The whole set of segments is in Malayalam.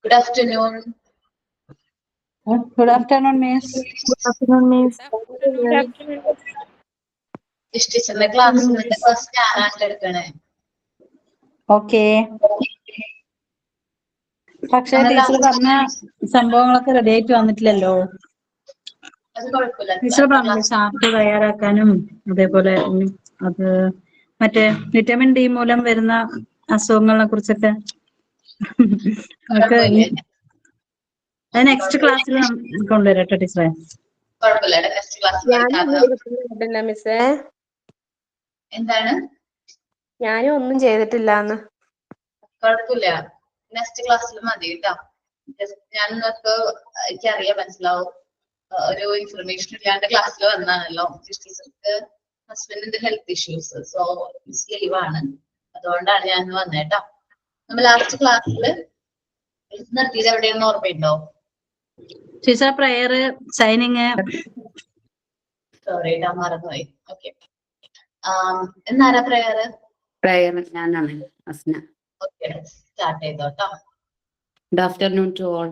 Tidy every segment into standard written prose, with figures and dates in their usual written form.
Good afternoon. Good afternoon, Miss. Good afternoon, Miss. Good afternoon. ടീച്ചറിന്റെ ക്ലാസ്സിന്റെ ഫസ്റ്റ് ഞാനാണ് എടുക്കണേ. Okay. പക്ഷേ ടീച്ചർ പറഞ്ഞ സംഭവങ്ങളൊക്കെ റെഡി ആയിട്ട് വന്നിട്ടില്ലല്ലോ. അത് കുഴപ്പമില്ല. ടീച്ചർ പറഞ്ഞു ചാർട്ട് തയ്യാറാക്കാനും അതേപോലെ അത് മറ്റേ വിറ്റമിൻ ഡി മൂലം വരുന്ന അസുഖങ്ങളെ കുറിച്ചൊക്കെ നമുക്ക് അത് നെക്സ്റ്റ് ക്ലാസ്സിൽ കൊണ്ടുവരട്ടെ ടീച്ചറെ. കുഴപ്പമില്ല, നെക്സ്റ്റ് ക്ലാസ്സിൽ. മിസ്സേ എന്താണ്? ഞാനും ഒന്നും ചെയ്തിട്ടില്ലാന്ന്. കുഴപ്പമില്ല, നെക്സ്റ്റ് ക്ലാസ്സിൽ മതി കേട്ടോ. ഞാൻ നിങ്ങൾക്ക് എനിക്കറിയാൻ മനസ്സിലാവും, ഒരു ഇൻഫർമേഷൻ ഇല്ലാണ്ട് ക്ലാസ്സിൽ വന്നാണല്ലോ. ടീച്ചർക്ക് ഹസ്ബൻഡിന്റെ ഹെൽത്ത് ഇഷ്യൂസ്, സോ മിസ് ലീവാണ്, അതുകൊണ്ടാണ് ഞാൻ വന്നേട്ടോ. നമ്മൾ ലാസ്റ്റ് ക്ലാസ്സിൽ നിർത്തിയത് എവിടെയാണെന്ന് ഓർമ്മയുണ്ടോ? ടീച്ചർ പ്രയർ സൈനിങ്. സോറി, മറന്നുപോയി. ഓക്കെ, എന്നാരാ പ്രയർ? പ്രയർ ഞാനാണ്, അസ്ന. ഓക്കെ, സ്റ്റാർട്ട് ചെയ്തോട്ടോ. Good afternoon to all.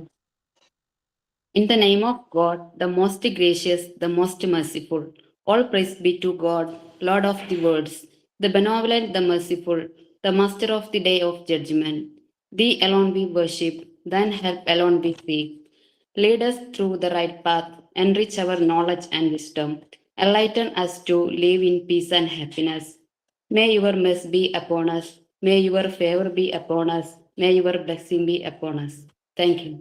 In the name of God, the most gracious, the most merciful, all praise be to God, Lord of the worlds, the benevolent, the merciful, the master of the day of judgment. Thee alone we worship, thine help alone we seek. Lead us through the right path, enrich our knowledge and wisdom, enlighten us to live in peace and happiness. May your mercy be upon us, may your favor be upon us, may your blessing be upon us. Thank you.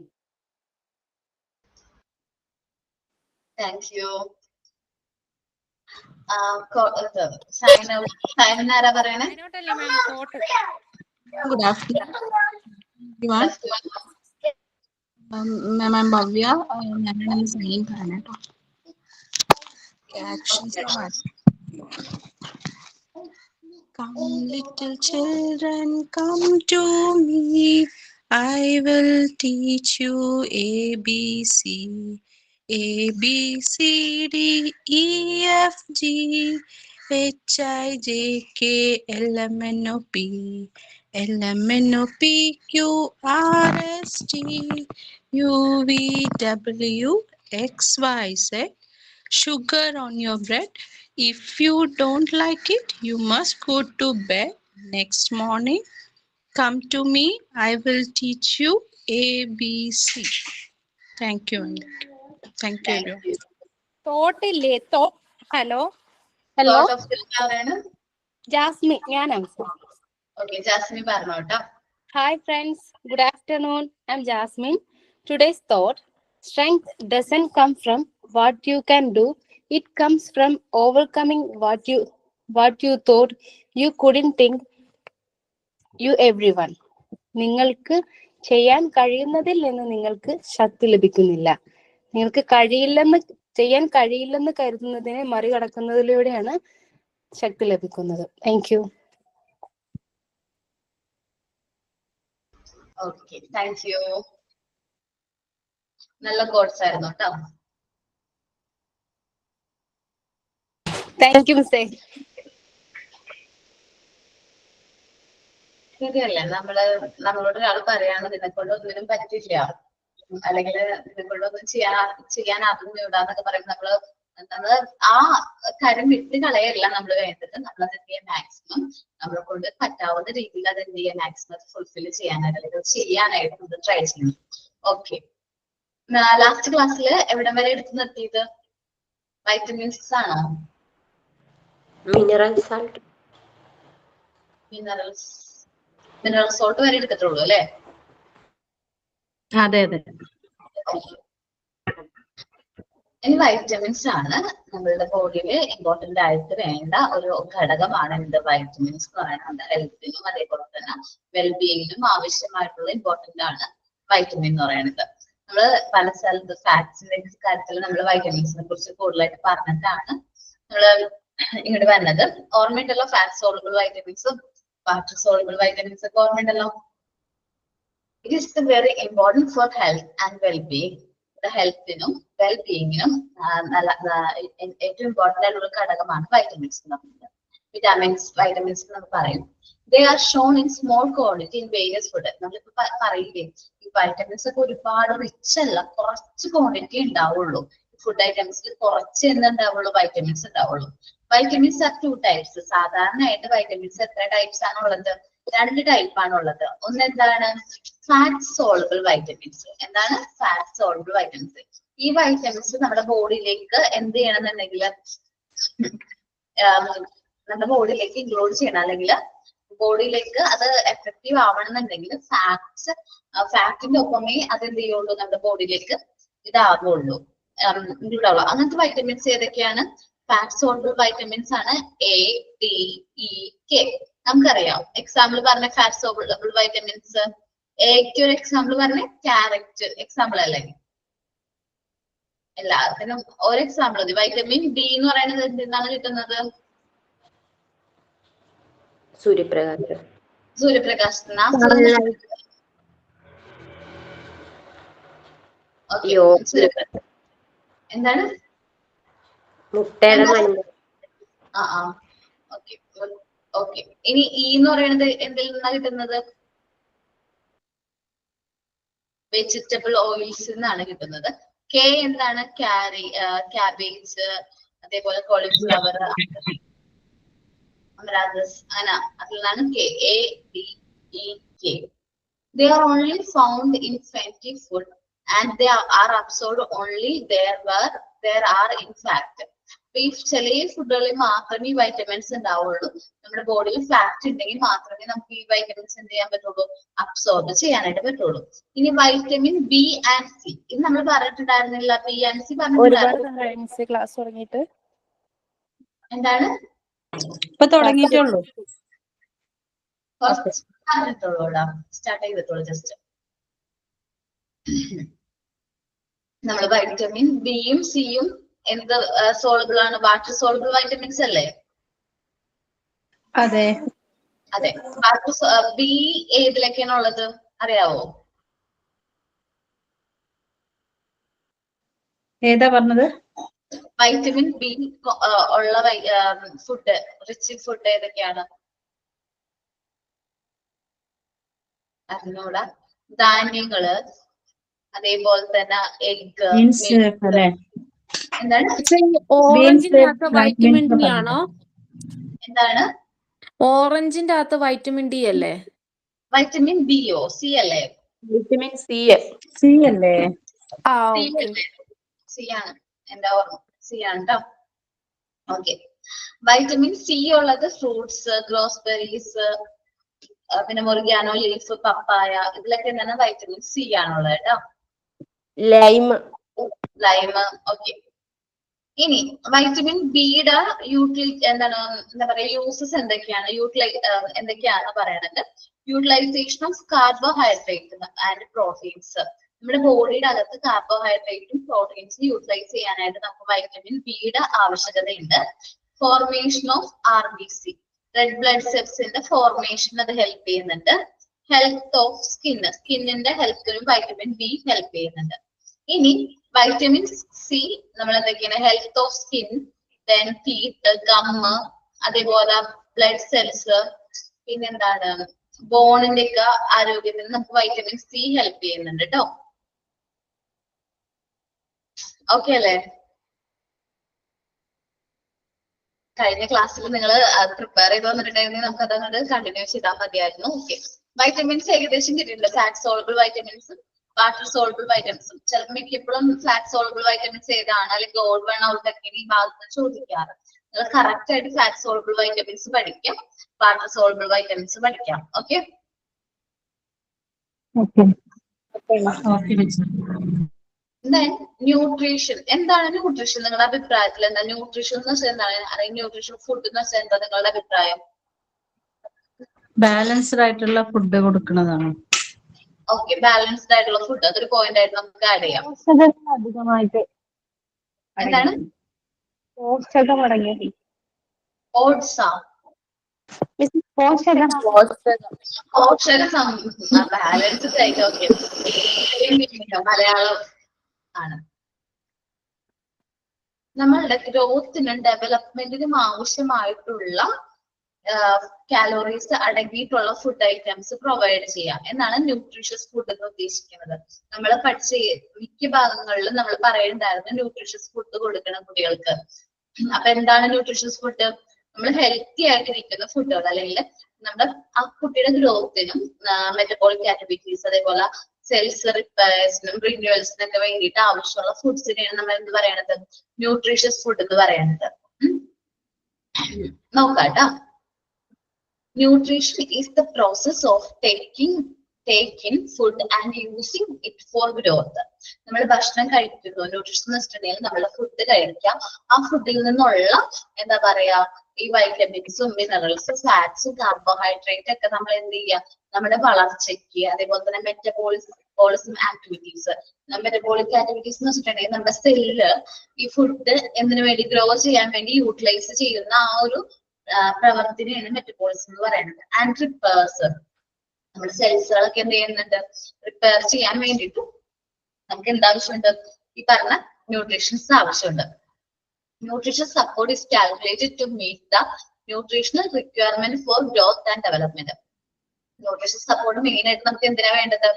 Thank you. സൈൻ ആരാ പറയണേ? Good afternoon. Ma'am, I'm Bhavya. ഞാനാണ് സൈൻ ആണ് കേട്ടോ. Come, little children, come to me. I will teach you ABC. A, B, C, D, E, F, G, H, I, J, K, L, M, N, O, P. L, M, N, O, P, Q, R, S, T, U, V, W, X, Y, Z. Sugar on your bread. If you don't like it, you must go to bed. Next morning, come to me. I will teach you ABC. Thank you. Thank you. തോട്ടില്ലേ ഹലോ ജാസ്മി, ഞാനാണ്. ഓക്കെ, ജാസ്മിൻ പറഞ്ഞോട്ടോ. Hi friends, good afternoon. I'm Jasmine. Today's thought: strength doesn't come from what you can do. It comes from overcoming what you thought you couldn't think. You everyone. നിങ്ങൾക്ക് ചെയ്യാൻ കഴിയുന്നതിൽ നിന്ന് നിങ്ങൾക്ക് ശക്തി ലഭിക്കുന്നില്ല. നിങ്ങൾക്ക് ചെയ്യാൻ കഴിയില്ലെന്ന് കരുതുന്നതിനെ മറികടക്കുന്നതിലൂടെയാണ് ശക്തി ലഭിക്കുന്നത്. Thank you. Okay, thank you. നല്ല കോഴ്സ് ആയിരുന്നു കേട്ടോ. താങ്ക് യു മിസ്സേ. ശരിയല്ലേ, നമ്മളോട് ഒരാൾ പറയാണ് നിന്നെക്കൊണ്ട് ഒന്നിനും പറ്റില്ല, അല്ലെങ്കിൽ നിന്നെക്കൊണ്ടൊന്നും ചെയ്യാൻ അറിഞ്ഞൂടാന്നൊക്കെ പറയുമ്പോൾ നമ്മള് ആ കാര്യം വിട്ട് കളയല്ല നമ്മൾ വേണ്ടത്. നമ്മൾ അത് എന്ത് ചെയ്യാൻ മാക്സിമം നമ്മളെ കൊണ്ട് പറ്റാവുന്ന രീതിയിൽ അത് എന്ത് ചെയ്യാൻ മാക്സിമം ഫുൾഫിൽ ചെയ്യാനായിട്ട് അല്ലെങ്കിൽ ചെയ്യാനായിട്ട് നമ്മൾ ട്രൈ ചെയ്യണം. ഓക്കെ, ലാസ്റ്റ് ക്ലാസ്സിൽ എവിടം വരെ എടുത്ത് നിർത്തിയത്? വൈറ്റമിൻസ് ആണോ? മിനറൽ സോൾട്ട് വരെ എടുത്തിട്ടുള്ളൂ അല്ലേ? അതെ അതെ. ഇനി വൈറ്റമിൻസ് ആണ് നമ്മളുടെ ബോഡിയിൽ ഇമ്പോർട്ടന്റ് ആയിട്ട് വേണ്ട ഒരു ഘടകമാണ് എന്ത് വൈറ്റമിൻസ് എന്ന് പറയുന്നത്. ഹെൽത്തിനും അതേപോലെ തന്നെ വെൽബീയിങ്ങിനും ആവശ്യമായിട്ടുള്ള ഇമ്പോർട്ടന്റ് ആണ് വൈറ്റമിൻ എന്ന് പറയുന്നത്. നമ്മള് പല സ്ഥലത്ത് ഫാറ്റ്സിന്റെ കാര്യത്തിൽ നമ്മൾ വൈറ്റമിൻസിനെ കുറിച്ച് കൂടുതലായിട്ട് പറഞ്ഞിട്ടാണ് നമ്മള് ഇങ്ങോട്ട് വരുന്നത്. ഓർമ്മയിട്ടുള്ള ഫാറ്റ് സോളുബിൾ വൈറ്റമിൻസും വാട്ടർ സോളുബിൾ വൈറ്റമിൻസ് ഒക്കെ ഓർമ്മയുണ്ടല്ലോ. It is very important for health and wellbeing. ഹെൽത്തിനും വെൽബീയിങ്ങിനും ഏറ്റവും ഇമ്പോർട്ടന്റ് ആയിട്ടുള്ള ഘടകമാണ് വൈറ്റമിൻസ് എന്ന് പറയുന്നത്. വിറ്റാമിൻസ്, വൈറ്റമിൻസ് എന്ന് പറയും. They are shown in small quantity in various food. നമ്മളിപ്പോ പറയില്ലേ, ഈ വൈറ്റമിൻസ് ഒക്കെ ഒരുപാട് റിച്ച് അല്ല, കുറച്ച് ക്വാണ്ടിറ്റി ഉണ്ടാവുള്ളൂ. ഫുഡ് ഐറ്റംസിൽ കുറച്ച് എന്തുണ്ടാവുള്ളൂ, വൈറ്റമിൻസ് ഉണ്ടാവുള്ളൂ. Vitamins are 2 types. സാധാരണയായിട്ട് വൈറ്റമിൻസ് എത്ര ടൈപ്സ് ആണ് ഉള്ളത്? 2 type ആണ് ഉള്ളത്. ഒന്ന് എന്താണ്? Fat soluble vitamins. എന്താണ് ഫാറ്റ് സോളുബിൾ വൈറ്റമിൻസ്? ഈ വൈറ്റമിൻസ് നമ്മുടെ ബോഡിയിലേക്ക് എന്ത് ചെയ്യണമെന്നുണ്ടെങ്കിൽ നമ്മുടെ ബോഡിയിലേക്ക് ഇൻക്ലൂഡ് ചെയ്യണം, അല്ലെങ്കിൽ ബോഡിയിലേക്ക് അത് എഫക്റ്റീവ് ആവണമെന്നുണ്ടെങ്കിൽ ഫാറ്റിന്റെ ഒപ്പമേ അത് എന്ത് ചെയ്യുള്ളൂ, നമ്മുടെ ബോഡിയിലേക്ക് ഇതാവുള്ളൂ, ഇൻക്ലൂഡ് ആവുള്ളൂ. അങ്ങനത്തെ വൈറ്റമിൻസ് ഏതൊക്കെയാണ്? ഫാറ്റ് സോളുബിൾ വൈറ്റമിൻസ് ആണ് A, D, E, K. നമുക്കറിയാം. എക്സാമ്പിൾ പറഞ്ഞ ഫാറ്റ് സോളുബിൾ വൈറ്റമിൻസ്. എക്ക് ഒരു എക്സാമ്പിൾ പറഞ്ഞ ക്യാരറ്റ് എക്സാമ്പിൾ അല്ലേ? എല്ലാത്തിനും ഒരു എക്സാമ്പിൾ മതി. വൈറ്റമിൻ ഡി എന്ന് പറയുന്നത് എന്തിനാണ് കിട്ടുന്നത്? സൂര്യപ്രകാശത്തിന്. എന്താണ്? ഓക്കെ. ഇനി ഇ എന്ന് പറയുന്നത് എന്തിൽ നിന്നാണ് കിട്ടുന്നത്? വെജിറ്റബിൾ ഓയിൽസ് നിന്നാണ് കിട്ടുന്നത്. കെ എന്താണ്? ക്യാബേജ്, അതേപോലെ കോളിഫ്ലവർ, അങ്ങനെ അതിൽ നിന്നാണ് K. A, D, E, K. They are only found in fatty food and they are absorbed only where there are in fat. ഈ ചെറിയ ഫുഡുകളിൽ മാത്രമേ ഈ വൈറ്റമിൻസ് ഉണ്ടാവുള്ളൂ. നമ്മുടെ ബോഡിയിൽ ഫാറ്റ് ഉണ്ടെങ്കിൽ മാത്രമേ നമുക്ക് ഈ വൈറ്റമിൻസ് എന്ത് ചെയ്യാൻ പറ്റുള്ളൂ, അബ്സോർബ് ചെയ്യാനായിട്ട് പറ്റുള്ളൂ. ഇനി വൈറ്റമിൻ ബി ആൻഡ് സി, ഇത് നമ്മൾ പറഞ്ഞിട്ടുണ്ടായിരുന്നില്ല. ബി ആൻഡ് സി പറഞ്ഞിട്ടുണ്ടായിരുന്നു. എന്താണ്? ഇപ്പൊ തുടങ്ങിയിട്ടുള്ളൂ, സ്റ്റാർട്ട് ചെയ്തിട്ടുള്ളൂ ജസ്റ്റ്. നമ്മൾ വൈറ്റമിൻ ബിയും സിയും എന്ത് സോളുബിൾ ആണ്? വാട്ടർ സോളുബിൾ വൈറ്റമിൻസ് അല്ലേ? അതെ. വാട്ടർ ബി ഏതിലൊക്കെയാണ് ഉള്ളത് അറിയാവോ? ഏതാ പറഞ്ഞത്? വൈറ്റമിൻ ബി ഉള്ള ഫുഡ്, റിച്ച് ഫുഡ് ഏതൊക്കെയാണ്? അറിഞ്ഞൂടാ. ധാന്യങ്ങള്, അതേപോലെ തന്നെ എഗ്. എന്താണ്? ഓറഞ്ചിന്റെ അകത്ത് വൈറ്റമിൻ ഡി ആണോ? എന്താണ്? ഓറഞ്ചിന്റെ അകത്ത് വൈറ്റമിൻ ഡി അല്ലേ? വൈറ്റമിൻ ബിയോ സി അല്ലേ? വിറ്റമിൻ സി അല്ലേ? സി ആണ്. എന്താ ഓർമ്മ? സി ആണ് കേട്ടോ. ഓക്കെ. വൈറ്റമിൻ സി ഉള്ളത് ഫ്രൂട്ട്സ്, ഗ്രോസ്ബെറീസ്, പിന്നെ മൊറിഗാനോ ലീഫ്, പപ്പായ, ഇതിലൊക്കെ എന്താണ് വൈറ്റമിൻ സി ആണുള്ളത് കേട്ടോ. ലൈം. ഓക്കെ. ഇനി വൈറ്റമിൻ ബിയുടെ എന്താ പറയാ യൂസസ് എന്തൊക്കെയാണ്, എന്തൊക്കെയാണെന്ന് പറയണത്. Utilisation of carbohydrate and proteins. നമ്മുടെ ബോഡിയുടെ അകത്ത് കാർബോഹൈഡ്രേറ്റും പ്രോട്ടീൻസും യൂട്ടിലൈസ് ചെയ്യാനായിട്ട് നമുക്ക് വൈറ്റമിൻ ബിയുടെ ആവശ്യകതയുണ്ട്. Formation of RBC, red blood സെൽസിന്റെ ഫോർമേഷൻ അത് ഹെൽപ്പ് ചെയ്യുന്നുണ്ട്. ഹെൽത്ത് ഓഫ് സ്കിന്നിന്റെ ഹെൽത്തിനും വൈറ്റമിൻ ബി ഹെൽപ്പ് ചെയ്യുന്നുണ്ട്. ഇനി വൈറ്റമിൻ സി നമ്മൾ എന്തൊക്കെയാണ്? Health of skin, then teeth, gum, അതേപോലെ ബ്ലഡ് സെൽസ്, പിന്നെന്താണ് ബോണിന്റെ ഒക്കെ ആരോഗ്യത്തിന് നമുക്ക് വൈറ്റമിൻ സി ഹെൽപ്പ് ചെയ്യുന്നുണ്ട് കേട്ടോ. ഓക്കെ അല്ലേ? കഴിഞ്ഞ ക്ലാസ്സിൽ നിങ്ങൾ പ്രിപ്പയർ ചെയ്ത് വന്നിട്ടുണ്ടെങ്കിൽ നമുക്ക് അതങ്ങോട്ട് കണ്ടിന്യൂ ചെയ്താൽ മതിയായിരുന്നു. ഓക്കെ. വൈറ്റമിൻസ് ഏകദേശം കിട്ടിയിട്ടുണ്ട്. ഫാറ്റ് സോളുബിൾ വൈറ്റമിൻസും വാട്ടർ സോളുബിൾ വൈറ്റമിൻസും. ചിലപ്പോൾ മിക്കപ്പോഴും ഫാറ്റ് സോളുബിൾ വൈറ്റമിൻസ് ഏതാണ്, അല്ലെങ്കിൽ ഓൾ വൺ ഔട്ട് ഒക്കെ ഈ ഭാഗത്ത് ചോദിക്കാറ്. നിങ്ങൾ കറക്റ്റ് ആയിട്ട് ഫാറ്റ് സോളുബിൾ വൈറ്റമിൻസ് പഠിക്കാം, വാട്ടർ സോളുബിൾ വൈറ്റമിൻസ് പഠിക്കാം. ഓക്കെ. ന്യൂട്രീഷൻ എന്താണ്? ന്യൂട്രീഷൻ നിങ്ങളുടെ അഭിപ്രായത്തിൽ എന്താ? ന്യൂട്രീഷൻ എന്ന് വെച്ചാൽ എന്താണ്? അല്ലെങ്കിൽ ന്യൂട്രീഷൻ ഫുഡ് എന്ന് വെച്ചാൽ എന്താ നിങ്ങളുടെ അഭിപ്രായം? ബാലൻസ്ഡ് ആയിട്ടുള്ള ഫുഡ് കൊടുക്കുന്നതാണ്. ഓക്കെ. ബാലൻസ്ഡ് ആയിട്ടുള്ള ഫുഡ്, അതൊരു പോയിന്റ് ആയിട്ട് നമുക്ക് ആഡ് ചെയ്യാം. അധികമായിട്ട് എന്താണ്? പോഷകം അടങ്ങിയ ഓട്സാ? പോഷകം ബാലൻസ് മലയാളം ആണ്. നമ്മളുടെ ഗ്രോത്തിനും ഡെവലപ്മെന്റിനും ആവശ്യമായിട്ടുള്ള കാലോറീസ് അടങ്ങിയിട്ടുള്ള ഫുഡ് ഐറ്റംസ് പ്രൊവൈഡ് ചെയ്യാം എന്നാണ് ന്യൂട്രീഷ്യസ് ഫുഡ് എന്ന് ഉദ്ദേശിക്കുന്നത്. നമ്മൾ പഠിച്ച മിക്ക ഭാഗങ്ങളിലും നമ്മൾ പറയുന്നുണ്ടായിരുന്നു ന്യൂട്രീഷ്യസ് ഫുഡ് കൊടുക്കണം കുട്ടികൾക്ക്. അപ്പൊ എന്താണ് ന്യൂട്രീഷ്യസ് ഫുഡ്? നമ്മൾ ഹെൽത്തി ആയിട്ടിരിക്കുന്ന ഫുഡുകൾ, അല്ലെങ്കിൽ നമ്മുടെ ആ കുട്ടിയുടെ ഗ്രോത്തിനും മെറ്റബോളിക് ആക്ടിവിറ്റീസ് അതേപോലെ സെൽസ് റിപ്പയർസിനും റിന്യൂവൽസിനും ഒക്കെ വേണ്ടിയിട്ട് ആവശ്യമുള്ള ഫുഡ്സിനെയാണ് നമ്മൾ എന്ത് പറയണത്? ന്യൂട്രീഷ്യസ് ഫുഡ് എന്ന് പറയണത്. നോക്കാട്ടോ. Nutrition is the process of taking food and using it for growth. നമ്മൾ ഭക്ഷണം കഴിക്കുന്നു, ന്യൂട്രീഷൻ എന്ന് വെച്ചിട്ടുണ്ടെങ്കിൽ നമ്മളെ ഫുഡ് കഴിക്കാം. ആ ഫുഡിൽ നിന്നുള്ള എന്താ പറയാ ഈ വൈറ്റമിൻസും മിനറൽസും ഫാറ്റ്സും കാർബോഹൈഡ്രേറ്റ് ഒക്കെ നമ്മൾ എന്ത് ചെയ്യുക? നമ്മുടെ വളർച്ചയ്ക്ക്, അതേപോലെ തന്നെ മെറ്റബോളിസം ആക്ടിവിറ്റീസ്. മെറ്റബോളിക് ആക്ടിവിറ്റീസ് എന്ന് വെച്ചിട്ടുണ്ടെങ്കിൽ നമ്മുടെ സെല്ല് ഈ ഫുഡ് എന്തിനു വേണ്ടി ഗ്രോ ചെയ്യാൻ വേണ്ടി യൂട്ടിലൈസ് ചെയ്യുന്ന ആ ഒരു പ്രവർത്തനയാണ് മെറ്റബോളിസം എന്ന് പറയുന്നത്. ആൻഡ് റിപ്പേഴ്സ്, നമ്മുടെ സെൽസുകളൊക്കെ എന്ത് ചെയ്യുന്നുണ്ട്? റിപ്പയർ ചെയ്യാൻ വേണ്ടിയിട്ട് നമുക്ക് എന്താവശ്യമുണ്ട്? ഈ പറഞ്ഞ ന്യൂട്രീഷൻസ് ആവശ്യമുണ്ട്. Nutrition support is calculated to meet the nutritional requirement for growth and development. Nutrition support main ആയിട്ട് നമുക്ക് എന്തിനാ വേണ്ടത്?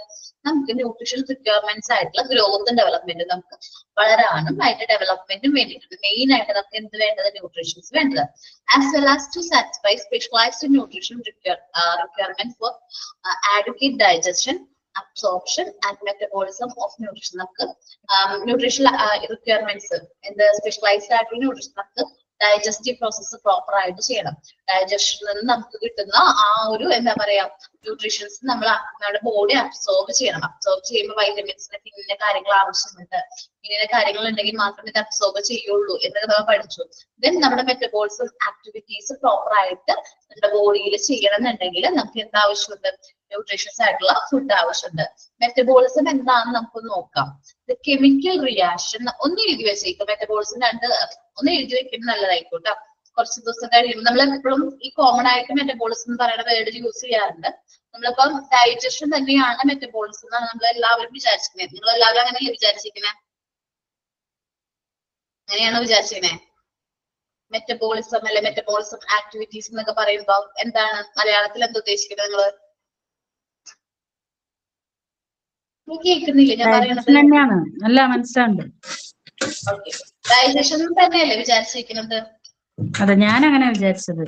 നമുക്ക് ന്യൂട്രീഷൻ റിക്വയർമെന്റ്സ് ആയിട്ടുള്ള ഗ്രോത്തും ഡെവലപ്മെന്റും നമുക്ക് വളരാനും അതിന്റെ ഡെവലപ്മെന്റും വേണ്ടിയിട്ടുണ്ട്. മെയിൻ ആയിട്ട് നമുക്ക് എന്ത് വേണ്ടത്? ന്യൂട്രീഷൻസ് വേണ്ടത്. As well as to satisfy specialised nutrition requirement for adequate digestion, absorption and metabolism of nutrition. നമുക്ക് ന്യൂട്രീഷൻ റിക്വയർമെന്റ്സ് എന്ത് സ്പെഷ്യലൈസ്ഡ് ആയിട്ടുള്ള ന്യൂട്രീഷൻ നമുക്ക് ഡൈജസ്റ്റീവ് പ്രോസസ്സ് പ്രോപ്പർ ആയിട്ട് ചെയ്യണം. ഡൈജഷനിൽ നിന്ന് നമുക്ക് കിട്ടുന്ന ആ ഒരു എന്താ പറയാ ന്യൂട്രീഷൻസ് നമ്മുടെ ബോഡി അബ്സോർബ് ചെയ്യണം. അബ്സോർബ് ചെയ്യുമ്പോൾ വൈറ്റമിൻസിനൊക്കെ ഇന്ന കാര്യങ്ങൾ ആവശ്യമുണ്ട്, ഇങ്ങനെ കാര്യങ്ങൾ ഉണ്ടെങ്കിൽ മാത്രമേ ഇത് അബ്സോർബ് ചെയ്യുള്ളൂ എന്നൊക്കെ നമ്മൾ പഠിച്ചു. ദെൻ നമ്മുടെ മെറ്റബോളിസം ആക്ടിവിറ്റീസ് പ്രോപ്പർ ആയിട്ട് നമ്മുടെ ബോഡിയിൽ ചെയ്യണം എന്നുണ്ടെങ്കിൽ നമുക്ക് എന്താവശ്യമുണ്ട്? ന്യൂട്രീഷ്യസ് ആയിട്ടുള്ള ഫുഡ് ആവശ്യമുണ്ട്. മെറ്റബോളിസം എന്താണെന്ന് നമുക്ക് നോക്കാം. ദ കെമിക്കൽ റിയാക്ഷൻ ഒന്ന് എഴുതി വെച്ചേക്കും. മെറ്റബോളിസം ഒന്ന് എഴുതി വെക്കുന്നത് നല്ലതായിക്കോട്ടെ. കുറച്ച് ദിവസം കഴിയുമ്പോൾ നമ്മൾ എപ്പോഴും ഈ കോമൺ ആയിട്ട് മെറ്റബോളിസം എന്ന് പറയുന്ന വേർഡ് യൂസ് ചെയ്യാറുണ്ട്. നമ്മളിപ്പം ഡൈജഷൻ തന്നെയാണ് മെറ്റബോളിസം എന്നാണ് നമ്മൾ എല്ലാവരും വിചാരിച്ചിരിക്കുന്നത്. നിങ്ങൾ എല്ലാവരും അങ്ങനെയല്ലേ വിചാരിച്ചിരിക്കുന്നത്? അങ്ങനെയാണോ വിചാരിച്ചിരിക്കുന്നത്? മെറ്റബോളിസം അല്ലെ മെറ്റബോളിസം ആക്ടിവിറ്റീസ് എന്നൊക്കെ പറയുമ്പോ എന്താണ് മലയാളത്തിൽ എന്താ ഉദ്ദേശിക്കുന്നത് നിങ്ങള്? കേൾക്കുന്നില്ലേ ഞാൻ പറയുന്നത്? തന്നെയാണ്. അല്ല, മനസ്സിലുണ്ട്. ഓക്കെ, ഡൈജഷൻ തന്നെയല്ലേ വിചാരിച്ചിരിക്കുന്നത്? അതെ, ഞാൻ അങ്ങനെ വിചാരിച്ചത്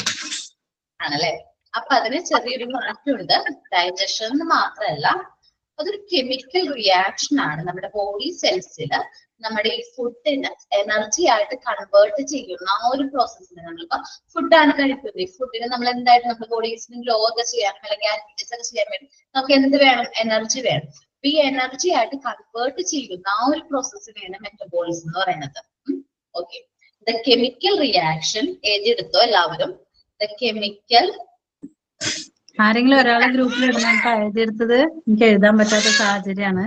ആണല്ലേ. അപ്പൊ അതിന് ചെറിയൊരു മാറ്റമുണ്ട്. ഡൈജഷൻ മാത്രമല്ല, അതൊരു കെമിക്കൽ റിയാക്ഷൻ ആണ്. നമ്മുടെ ബോഡി സെൽസില് നമ്മുടെ ഈ ഫുഡിന് എനർജി ആയിട്ട് കൺവേർട്ട് ചെയ്യുന്ന ആ ഒരു പ്രോസസ്സിന് നമ്മളിപ്പോ ഫുഡാണ് കഴിക്കുന്നത്. ഈ ഫുഡിന് നമ്മൾ എന്തായിട്ട് നമ്മുടെ ബോഡീസിന് ഗ്രോ ഒക്കെ ചെയ്യാനും അല്ലെങ്കിൽ ആക്ടിവിറ്റീസ് ഒക്കെ ചെയ്യാൻ വേണ്ടി നമുക്ക് എന്ത് വേണം? എനർജി വേണം. അപ്പൊ ഈ എനർജി ആയിട്ട് കൺവേർട്ട് ചെയ്യുന്ന ആ ഒരു പ്രോസസ്സിനെയാണ് മെറ്റബോളിസം എന്ന് പറയുന്നത്. ഓക്കെ, ദ കെമിക്കൽ റിയാക്ഷൻ എഴുതിയെടുത്തോ എല്ലാവരും. ദ കെമിക്കൽ, ആരെങ്കിലും ഒരാളെ ഗ്രൂപ്പിൽ ഇടുന്ന എഴുതിയെടുത്തത് എനിക്ക് എഴുതാൻ പറ്റാത്ത സാഹചര്യമാണ്.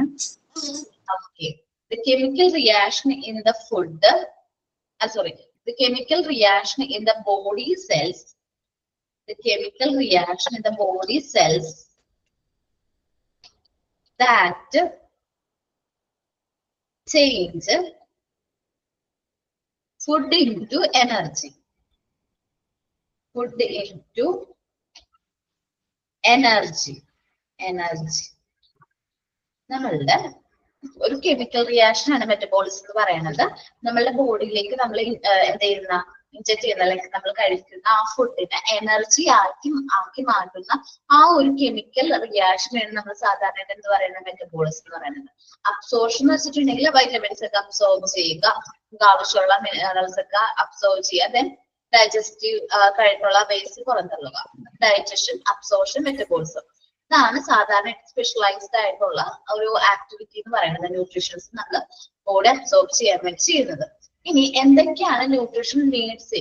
Okay, the chemical reaction in the food, the chemical reaction in the body cells, the chemical reaction in the body cells that change food into energy. Food into energy. നമ്മളുടെ ഒരു കെമിക്കൽ റിയാക്ഷൻ ആണ് മെറ്റബോളിസം എന്ന് പറയുന്നത്. നമ്മളുടെ ബോഡിയിലേക്ക് നമ്മൾ എന്ത് ചെയ്യുന്ന ഇൻജെക്ട് ചെയ്യുന്ന അല്ലെങ്കിൽ നമ്മൾ കഴിക്കുന്ന ആ ഫുഡിനെ എനർജി ആക്കി മാറ്റുന്ന ആ ഒരു കെമിക്കൽ റിയാക്ഷനാണ് നമ്മൾ സാധാരണ എന്ത് പറയുന്നത്? മെറ്റബോളിസം എന്ന് പറയുന്നത്. അബ്സോർപ്ഷൻ എന്ന് വെച്ചിട്ടുണ്ടെങ്കിൽ വൈറ്റമിൻസ് ഒക്കെ അബ്സോർബ് ചെയ്യുക, ആവശ്യമുള്ള മിനറൽസ് ഒക്കെ അബ്സോർബ് ചെയ്യുക, ദെൻ ഡൈജസ്റ്റീവ് കഴിഞ്ഞുള്ള വേസ്റ്റ് പുറന്തള്ളുക. ഡൈജഷൻ, അബ്സോർപ്ഷൻ, മെറ്റബോളിസം, ഇതാണ് സാധാരണ സ്പെഷ്യലൈസ്ഡ് ആയിട്ടുള്ള ഒരു ആക്ടിവിറ്റി എന്ന് പറയുന്നത്. ന്യൂട്രീഷൻസ് നമ്മൾ ബോഡി അബ്സോർബ് ചെയ്യാൻ വേണ്ടി ചെയ്യുന്നത്. ഇനി എന്തൊക്കെയാണ് ന്യൂട്രീഷൻ നീഡ്സ്?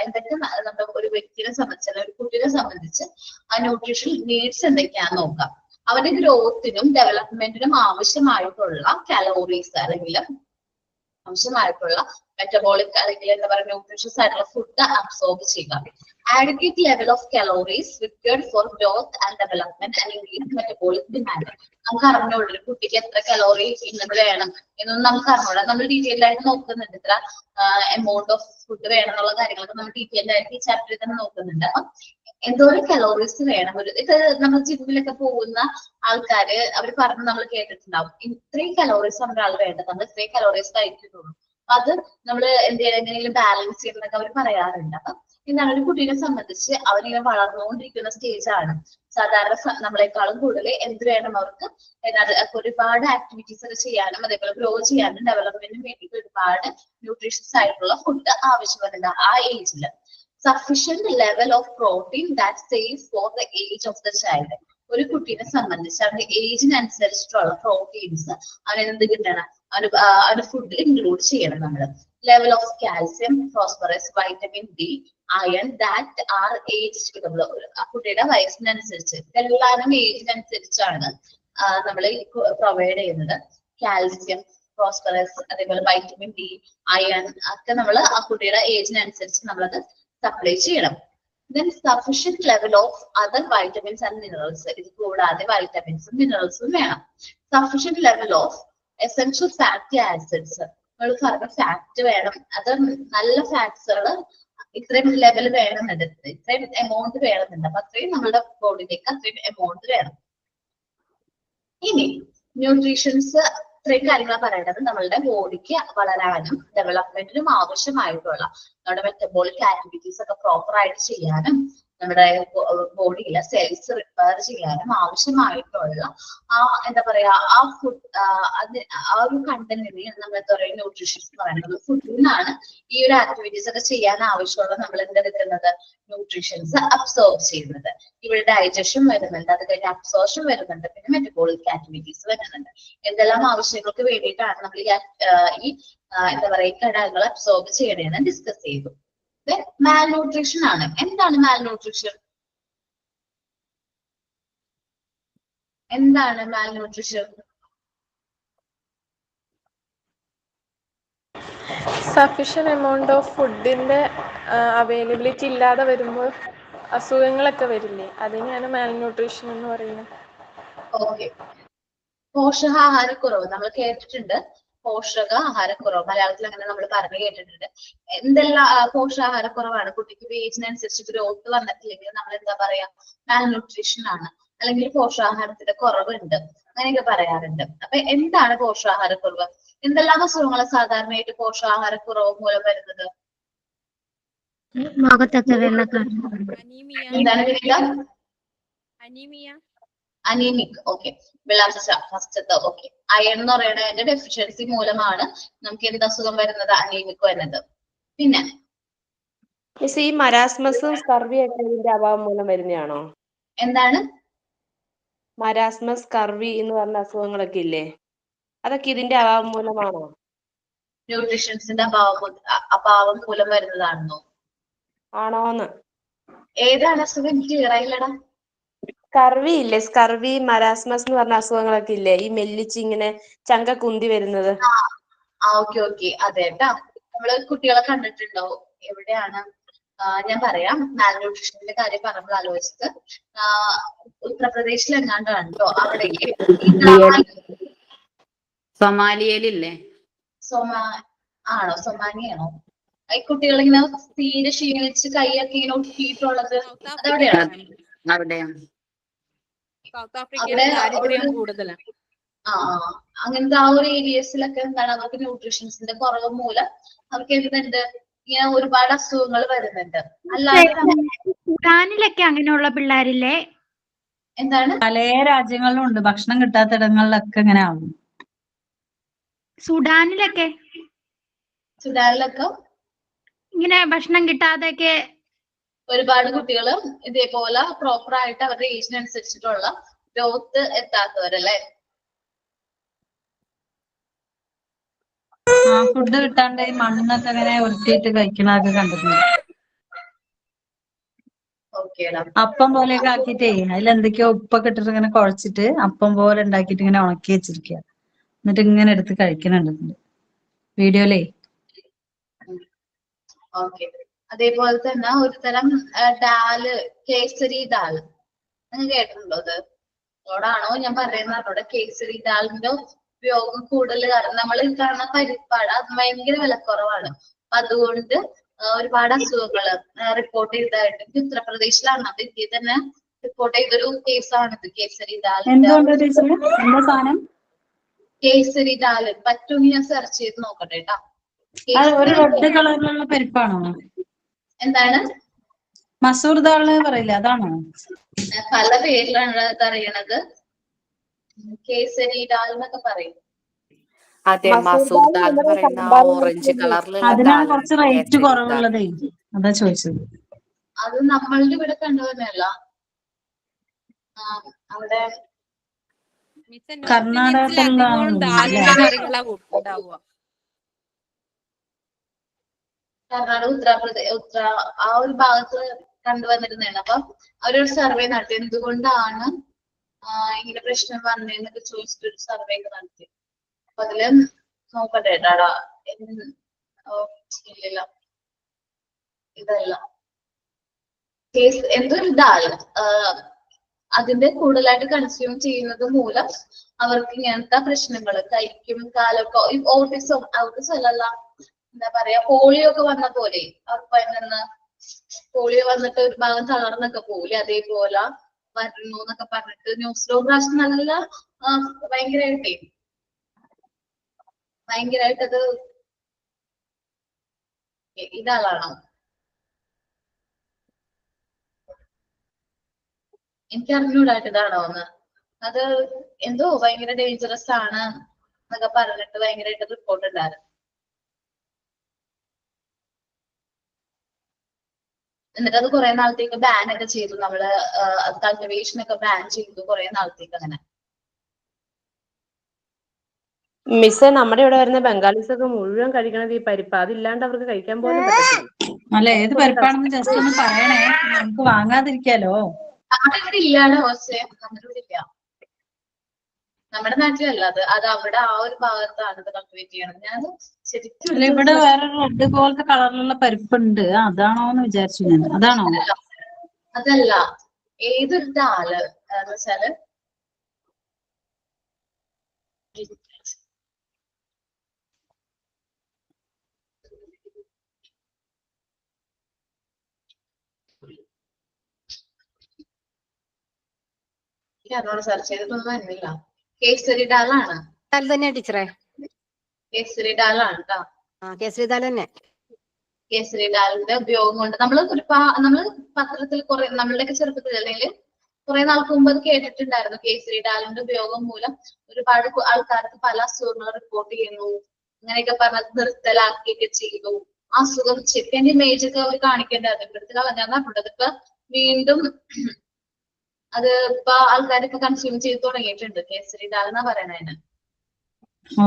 എന്തൊക്കെ നമ്മുടെ ഒരു വ്യക്തിയെ സംബന്ധിച്ച്, ഒരു കുട്ടിയെ സംബന്ധിച്ച് ആ ന്യൂട്രീഷൻ നീഡ്സ് എന്തൊക്കെയാണെന്ന് നോക്കാം. അവരുടെ ഗ്രോത്തിനും ഡെവലപ്മെന്റിനും ആവശ്യമായിട്ടുള്ള കലോറീസ് അല്ലെങ്കിൽ ആവശ്യമായിട്ടുള്ള മെറ്റബോളിക് അല്ലെങ്കിൽ എന്താ പറയുക ന്യൂട്രീഷ്യസ് ആയിട്ടുള്ള ഫുഡ് അബ്സോർബ് ചെയ്യുക. Adequate level of calories required for growth and development and increase metabolic demand. നമുക്ക് അറിഞ്ഞോളൂ ഒരു കുട്ടിക്ക് എത്ര കലോറി ഇന്നത് വേണം എന്നൊന്നും നമുക്ക് അറിഞ്ഞോളാം. നമ്മൾ ഡീറ്റെയിൽഡ് ആയിട്ട് നോക്കുന്നുണ്ട്, ഇത്ര എമൗണ്ട് ഓഫ് ഫുഡ് വേണം എന്നുള്ള കാര്യങ്ങളൊക്കെ നമ്മൾ ഡീറ്റെയിൽഡ് ആയിട്ട് ഈ ചാപ്റ്ററിൽ തന്നെ നോക്കുന്നുണ്ട്. അപ്പം എന്തോരം കലോറീസ് വേണം, ഒരു ഇത് നമ്മൾ ജിമ്മിലൊക്കെ പോകുന്ന ആൾക്കാര് അവർ പറഞ്ഞ് നമ്മൾ കേട്ടിട്ടുണ്ടാവും, ഇത്രയും കലോറീസ് നമ്മുടെ ആൾ വേണ്ടത്, നമ്മൾ ഇത്രയും കലോറീസ് കഴിക്കുന്നുള്ളൂ. അത് നമ്മൾ എന്തെങ്കിലും ബാലൻസ് ചെയ്യുന്നതൊക്കെ അവർ പറയാറുണ്ട്. അപ്പം എന്താണ് ഒരു കുട്ടീനെ സംബന്ധിച്ച് അവനിങ്ങനെ വളർന്നുകൊണ്ടിരിക്കുന്ന സ്റ്റേജ് ആണ്. സാധാരണ നമ്മളെക്കാളും കൂടുതൽ എന്ത് വേണം അവർക്ക്, ഒരുപാട് ആക്ടിവിറ്റീസ് ഒക്കെ ചെയ്യാനും അതേപോലെ ഗ്രോ ചെയ്യാനും ഡെവലപ്മെന്റിനും വേണ്ടിയിട്ട് ഒരുപാട് ന്യൂട്രീഷ്യസ് ആയിട്ടുള്ള ഫുഡ് ആവശ്യമുണ്ട് ആ ഏജിൽ. Sufficient level of protein that safe for the age of the child. ഒരു കുട്ടീനെ സംബന്ധിച്ച് അവന്റെ ഏജിനനുസരിച്ചിട്ടുള്ള പ്രോട്ടീൻസ് അവന് എന്ത് കിട്ടണം, അവന് ഫുഡിൽ ഇൻക്ലൂഡ് ചെയ്യണം നമ്മൾ. Level of calcium, phosphorus, vitamin D, iron that are age suitable. ആ കുട്ടിയുടെ വയസ്സിനനുസരിച്ച് എല്ലാവരും ഏജിനനുസരിച്ചാണ് നമ്മൾ പ്രൊവൈഡ് ചെയ്യുന്നത്. കാൽസ്യം, ഫോസ്ഫറസ്, അതേപോലെ വൈറ്റമിൻ ഡി, അയൺ ഒക്കെ നമ്മൾ ആ കുട്ടിയുടെ ഏജിനനുസരിച്ച് നമ്മളത് സപ്ലൈ ചെയ്യണം. Then sufficient level of other vitamins and minerals. ഇത് കൂടാതെ വൈറ്റമിൻസും മിനറൽസും വേണം. Sufficient level of essential fatty acids. നമ്മൾ പറഞ്ഞ ഫാറ്റ് വേണം, അത് നല്ല ഫാറ്റ്സുകൾ ഇത്രയും ലെവൽ വേണമെന്നുണ്ട്, ഇത്രയും എമൗണ്ട് വേണമെന്നുണ്ട്. അപ്പൊ അത്രയും നമ്മുടെ ബോഡിയിലേക്ക് അത്രയും എമൗണ്ട് വേണം. ഇനി ന്യൂട്രീഷൻസ് ഇത്രയും കാര്യങ്ങളാണ് പറയേണ്ടത്. നമ്മളുടെ ബോഡിക്ക് വളരാനും ഡെവലപ്മെന്റിനും ആവശ്യമായിട്ടുള്ള നമ്മുടെ മെറ്റബോളിക് ആക്ടിവിറ്റീസ് ഒക്കെ പ്രോപ്പർ ആയിട്ട് ചെയ്യാനും നമ്മുടെ ബോഡിയിലെ സെൽസ് റിപ്പയർ ചെയ്യാനും ആവശ്യമായിട്ടുള്ള എന്താ പറയാ ആ ഫുഡ് ആ ഒരു കണ്ടന്റിനെയാണ് നമ്മൾ എന്താ പറയുക ന്യൂട്രീഷൻസ് എന്ന് പറയുന്നത്. ഫുഡിൽ നിന്നാണ് ഈ ഒരു ആക്ടിവിറ്റീസ് ഒക്കെ ചെയ്യാൻ ആവശ്യമുള്ള നമ്മൾ എന്തെടുക്കുന്നത്, ന്യൂട്രീഷൻസ് അബ്സോർബ് ചെയ്യുന്നത്. ഇവിടെ ഡൈജഷൻ വരുന്നുണ്ട്, അത് കഴിഞ്ഞ് അബ്സോർഷൻ വരുന്നുണ്ട്, പിന്നെ മെറ്റബോളിക് ആക്ടിവിറ്റീസ് വരുന്നുണ്ട്. എന്തെല്ലാം ആവശ്യങ്ങൾക്ക് വേണ്ടിയിട്ടാണ് നമ്മൾ ഈ എന്താ പറയുക ഘടകങ്ങൾ അബ്സോർബ് ചെയ്യണേന്ന് ഡിസ്കസ് ചെയ്തു. മാൽ ന്യൂട്രീഷൻ ആണ്. എന്താണ് മാൽ ന്യൂട്രീഷൻ? എന്താണ് മാൽ ന്യൂട്രീഷൻ? സഫീഷ്യന്റ് എമൗണ്ട് ഓഫ് ഫുഡിന്റെ അവൈലബിലിറ്റി ഇല്ലാതെ വരുമ്പോൾ അസുഖങ്ങളൊക്കെ വരില്ലേ, അതിനെയാണ് മാൽ ന്യൂട്രീഷൻ എന്ന് പറയുന്നത്. ഓക്കെ, പോഷകാഹാരക്കുറവ് നമ്മൾ കേട്ടിട്ടുണ്ട്. പോഷകാഹാരക്കുറവ് മലയാളത്തിൽ അങ്ങനെ നമ്മൾ പറഞ്ഞു കേട്ടിട്ടുണ്ട്. എന്തെല്ലാം പോഷകാഹാരക്കുറവാണ് കുട്ടിക്ക് ഏജിനനുസരിച്ച് ഗ്രോത്ത് വന്നിട്ടില്ലെങ്കിൽ നമ്മൾ എന്താ പറയാ, മാൽ ന്യൂട്രീഷൻ ആണ്, അല്ലെങ്കിൽ പോഷകാഹാരത്തിന്റെ കുറവുണ്ട് അങ്ങനെയൊക്കെ പറയാറുണ്ട്. അപ്പൊ എന്താണ് പോഷകാഹാരക്കുറവ്? എന്തെല്ലാം അസുഖങ്ങൾ സാധാരണയായിട്ട് പോഷകാഹാരക്കുറവ് മൂലം വരുന്നത്? എന്താണ് വിനിക? അനീമിക്. ഓക്കെ, വിളാസ ഫസ്റ്റത്തെ. ഓക്കെ, അയൺ എന്ന് പറയുന്നതിന്റെ ഡെഫിഷ്യൻസി മൂലമാണ് നമുക്ക് എന്ത് അസുഖം വരുന്നത്, അനീമിക് വരുന്നത്. പിന്നെ ഈ മരാസ്മസും സ്കർവിയൊക്കെ ഇതിന്റെ അഭാവം മൂലം വരുന്നതാണോ? എന്താണ് മരാസ്മസ്, സ്കർവി എന്ന് പറഞ്ഞ അസുഖങ്ങളൊക്കെ ഇല്ലേ, അതൊക്കെ ഇതിന്റെ അഭാവം മൂലമാണോ? ന്യൂട്രീഷൻസിന്റെ അഭാവം മൂലം വരുന്നതാണെന്നോ? ആണോന്ന്. ഏതാണ് അസുഖം? എനിക്ക് ക്ലിയർ ആയില്ലടാ. സ്കർവി ഇല്ലേ, സ്കർവി, മരാസ്മസ് എന്ന് പറഞ്ഞ അസുഖങ്ങളൊക്കെ ഇല്ലേ, ഈ മെല്ലിച്ച് ഇങ്ങനെ ചങ്ക കുന്തി വരുന്നത്. ഓക്കെ ഓക്കെ, അതെ കേട്ടാ. നമ്മള് കുട്ടികളെ കണ്ടിട്ടുണ്ടോ? എവിടെയാണ് ഞാൻ പറയാം. മാൽ ന്യൂട്രീഷന്റെ കാര്യം പറഞ്ഞപ്പോൾ ആലോചിച്ചത്, ഉത്തർപ്രദേശിൽ എങ്ങാണ്ടാണ് കേട്ടോ. അവിടേക്ക് സൊമാലിയയിലില്ലേ? ആണോ, സൊമാനിയാണോ? ഈ കുട്ടികളിങ്ങനെ തീരെ ക്ഷീണിച്ച് കൈയൊക്കെ ഇങ്ങനെ ഒട്ടിയിട്ടുള്ളത് അതെവിടെയാണ്? അവിടെയാണ്. അങ്ങനത്തെ ആ ഒരു ഏരിയസിലൊക്കെ എന്താണ് അവർക്ക് ന്യൂട്രീഷൻസിന്റെ കുറവ് മൂലം അവർക്ക് എന്തുണ്ട്, ഇങ്ങനെ ഒരുപാട് അസുഖങ്ങൾ വരുന്നുണ്ട്. അല്ലാതെ സുഡാനിലൊക്കെ അങ്ങനെയുള്ള പിള്ളേരില്ലേ? എന്താണ്, പല രാജ്യങ്ങളിലും ഉണ്ട്, ഭക്ഷണം കിട്ടാത്ത ഇടങ്ങളിലൊക്കെ ഇങ്ങനെ ആവും. സുഡാനിലൊക്കെ ഇങ്ങനെ ഭക്ഷണം കിട്ടാതെയൊക്കെ ഒരുപാട് കുട്ടികൾ ഇതേപോലെ പ്രോപ്പർ ആയിട്ട് അവരുടെ ഏജിനനുസരിച്ചിട്ടുള്ള ഗ്രോത്ത് എത്താത്തവരല്ലേ? ഫുഡ് കിട്ടാണ്ട് ഈ മണ്ണൊക്കെ അങ്ങനെ ഉരുട്ടിയിട്ട് കഴിക്കണതൊക്കെ കണ്ടിട്ടുണ്ട്. അപ്പം പോലെയൊക്കെ ആക്കിയിട്ടേ അതിലെന്തൊക്കെയോ ഉപ്പൊക്കെ ഇട്ടിട്ട് ഇങ്ങനെ കുഴച്ചിട്ട് അപ്പം പോലെ ഉണ്ടാക്കിയിട്ട് ഇങ്ങനെ ഉണക്കി വെച്ചിരിക്കുക, എന്നിട്ട് ഇങ്ങനെ എടുത്ത് കഴിക്കുന്നുണ്ട്. വീഡിയോയിലേ. ഓക്കെ. അതേപോലെ തന്നെ ഒരു തരം ദാല്, കേസരി ദാൽ, നിങ്ങൾ കേട്ടിട്ടുണ്ടോ? അത് അതോടാണോ ഞാൻ പറയുന്നത്? അതോടെ കേസരി ദാലിന്റെ ഉപയോഗം കൂടുതൽ, കാരണം നമ്മൾ കാണുന്ന പരിപ്പാട് അത് ഭയങ്കര വിലക്കുറവാണ്. അപ്പൊ അതുകൊണ്ട് ഒരുപാട് അസുഖങ്ങള് റിപ്പോർട്ട് ചെയ്തതായിട്ട് ഉത്തർപ്രദേശിലാണ്, അത് ഇന്ത്യയിൽ തന്നെ റിപ്പോർട്ട് ചെയ്തൊരു കേസാണിത്. കേസരി ദാലിന്റെ എന്തുകൊണ്ട് ടീച്ചറെ എന്താ സാധനം? കേസരി ദാല് പറ്റുമെങ്കിൽ ഞാൻ സെർച്ച് ചെയ്ത് നോക്കട്ടെ കേട്ടാ. ഒരു റെഡ് കളറിലുള്ള പരിപ്പാണോ? എന്താണ്? മസൂർ ദാൾ പറയില്ല, അതാണോ? പല പേരിലാണ് ഇത് അറിയണത്. കേസരി ദാൽ എന്നൊക്കെ പറയും. അതെ, മസൂർ ദാൽ എന്ന് പറയുന്ന ഓറഞ്ച് കളറിലുള്ള അതിനാണ് കുറച്ച് ദാലാണ് റേറ്റ് കേസരി ദാൽ. കുറവുള്ളതേ, അതാ ചോദിച്ചത്. അത് നമ്മളുടെ ഇവിടെ കണ്ടുവന്നല്ല, അവിടെ കർണാടകത്തിലുള്ളതാണ് കർണാടക, ഉത്തർപ്രദേശ്, ആ ഒരു ഭാഗത്ത് കണ്ടുവന്നിരുന്നതാണ്. അപ്പൊ അവരൊരു സർവേ നടത്തി, എന്തുകൊണ്ടാണ് ഇങ്ങനെ പ്രശ്നം വന്നതെന്നൊക്കെ ചോദിച്ചിട്ടൊരു സർവേ ഒക്കെ നടത്തി. അപ്പൊ അതില് നോക്കട്ടെ കേട്ടാടാ. ഇല്ലില്ല, ഇതല്ല. എന്തൊരു ദാൽ അതിന്റെ കൂടുതലായിട്ട് കൺസ്യൂം ചെയ്യുന്നത് മൂലം അവർക്ക് ഇങ്ങനത്തെ പ്രശ്നങ്ങൾ, കൈക്കും കാലൊക്കെ, ഓട്ടിസം അല്ല, എന്താ പറയാ, പോളിയോ ഒക്കെ വന്ന പോലെ, അവർക്ക് പോളിയോ വന്നിട്ട് ഒരു ഭാഗം തളർന്നൊക്കെ പോലെ അതേപോലെ വരുന്നു എന്നൊക്കെ പറഞ്ഞിട്ട് ന്യൂസിലോ പ്രാവശ്യം നല്ല ഭയങ്കരമായിട്ടത് ഇതാളാണോ? എനിക്ക് അറിഞ്ഞൂടായിട്ട് ഇതാണോ എന്ന്. അത് എന്തോ ഭയങ്കര ഡേഞ്ചറസ് ആണ് എന്നൊക്കെ പറഞ്ഞിട്ട് ഭയങ്കരമായിട്ട് റിപ്പോർട്ട് ഉണ്ടായിരുന്നു. എന്നിട്ട് അത് കുറെ നാളത്തേക്ക് ബാൻ ഒക്കെ ചെയ്തു. നമ്മള് അത് കൾട്ടിവേഷൻ ഒക്കെ ബാൻ ചെയ്തു കുറെ നാളത്തേക്ക്. അങ്ങനെ മിസ്സേ, നമ്മുടെ ഇവിടെ വരുന്ന ബംഗാളീസ് ഒക്കെ മുഴുവൻ കഴിക്കണത് ഈ പരിപ്പ്. അതില്ലാണ്ട് അവർക്ക് കഴിക്കാൻ പോലും പറ്റത്തില്ല. അല്ല, ഏത് പരിപ്പാണെന്ന് ജസ്റ്റ് ഒന്ന് പറയണേ, നമുക്ക് വാങ്ങാതിരിക്കാലോ. നമ്മുടെ ഇവിടെ ഇല്ലാണ്ട് ഹോസ്റ്റേ, നമ്മുടെ ഇവിടെ ഇല്ല. നമ്മുടെ നാട്ടിലല്ല അത്, അത് അവിടെ ആ ഒരു ഭാഗത്താണ് ഇത് കൾട്ടിവേറ്റ് ചെയ്യണത്. ഞാൻ ശരിക്കും ഇവിടെ വേറെ റെഡ് പോലത്തെ കളറിലുള്ള പരിപ്പുണ്ട്, അതാണോന്ന് വിചാരിച്ചു ഞാൻ. അതാണോ? അതല്ല, ഏതൊരു ദാല് എന്ന് വെച്ചാല് അതോട് സെർച്ച് ചെയ്തിട്ടൊന്നും വരുന്നില്ല. കേസരി ദാലാണ്. തന്നെയാ ടീച്ചറെ, കേസരി ദാലാണ് കേട്ടോ. കേസരി ദാൽ തന്നെ. കേസരി ദാലിന്റെ ഉപയോഗം കൊണ്ട് നമ്മള് പത്രത്തിൽ കുറെ, നമ്മളുടെയൊക്കെ ചെറുപ്പത്തിൽ അല്ലെങ്കിൽ കുറെ നാൾക്ക് മുമ്പ് അത് കേട്ടിട്ടുണ്ടായിരുന്നു. കേസരി ദാലിന്റെ ഉപയോഗം മൂലം ഒരുപാട് ആൾക്കാർക്ക് പല അസുഖങ്ങൾ റിപ്പോർട്ട് ചെയ്യുന്നു, അങ്ങനെയൊക്കെ പറഞ്ഞത് നിർത്തലാക്കിയൊക്കെ ചെയ്തു. അസുഖം ചെക്കൻ്റെ ഇമേജ് ഒക്കെ അവർ കാണിക്കേണ്ടത് ഇവിടുത്തെ കളഞ്ഞാൽ ഇപ്പൊ വീണ്ടും അത് ഇപ്പൊ ആൾക്കാരൊക്കെ കൺസ്യൂം ചെയ്ത് തുടങ്ങിയിട്ടുണ്ട്. കേസരി ദാൽ എന്നാ പറയണതിന്.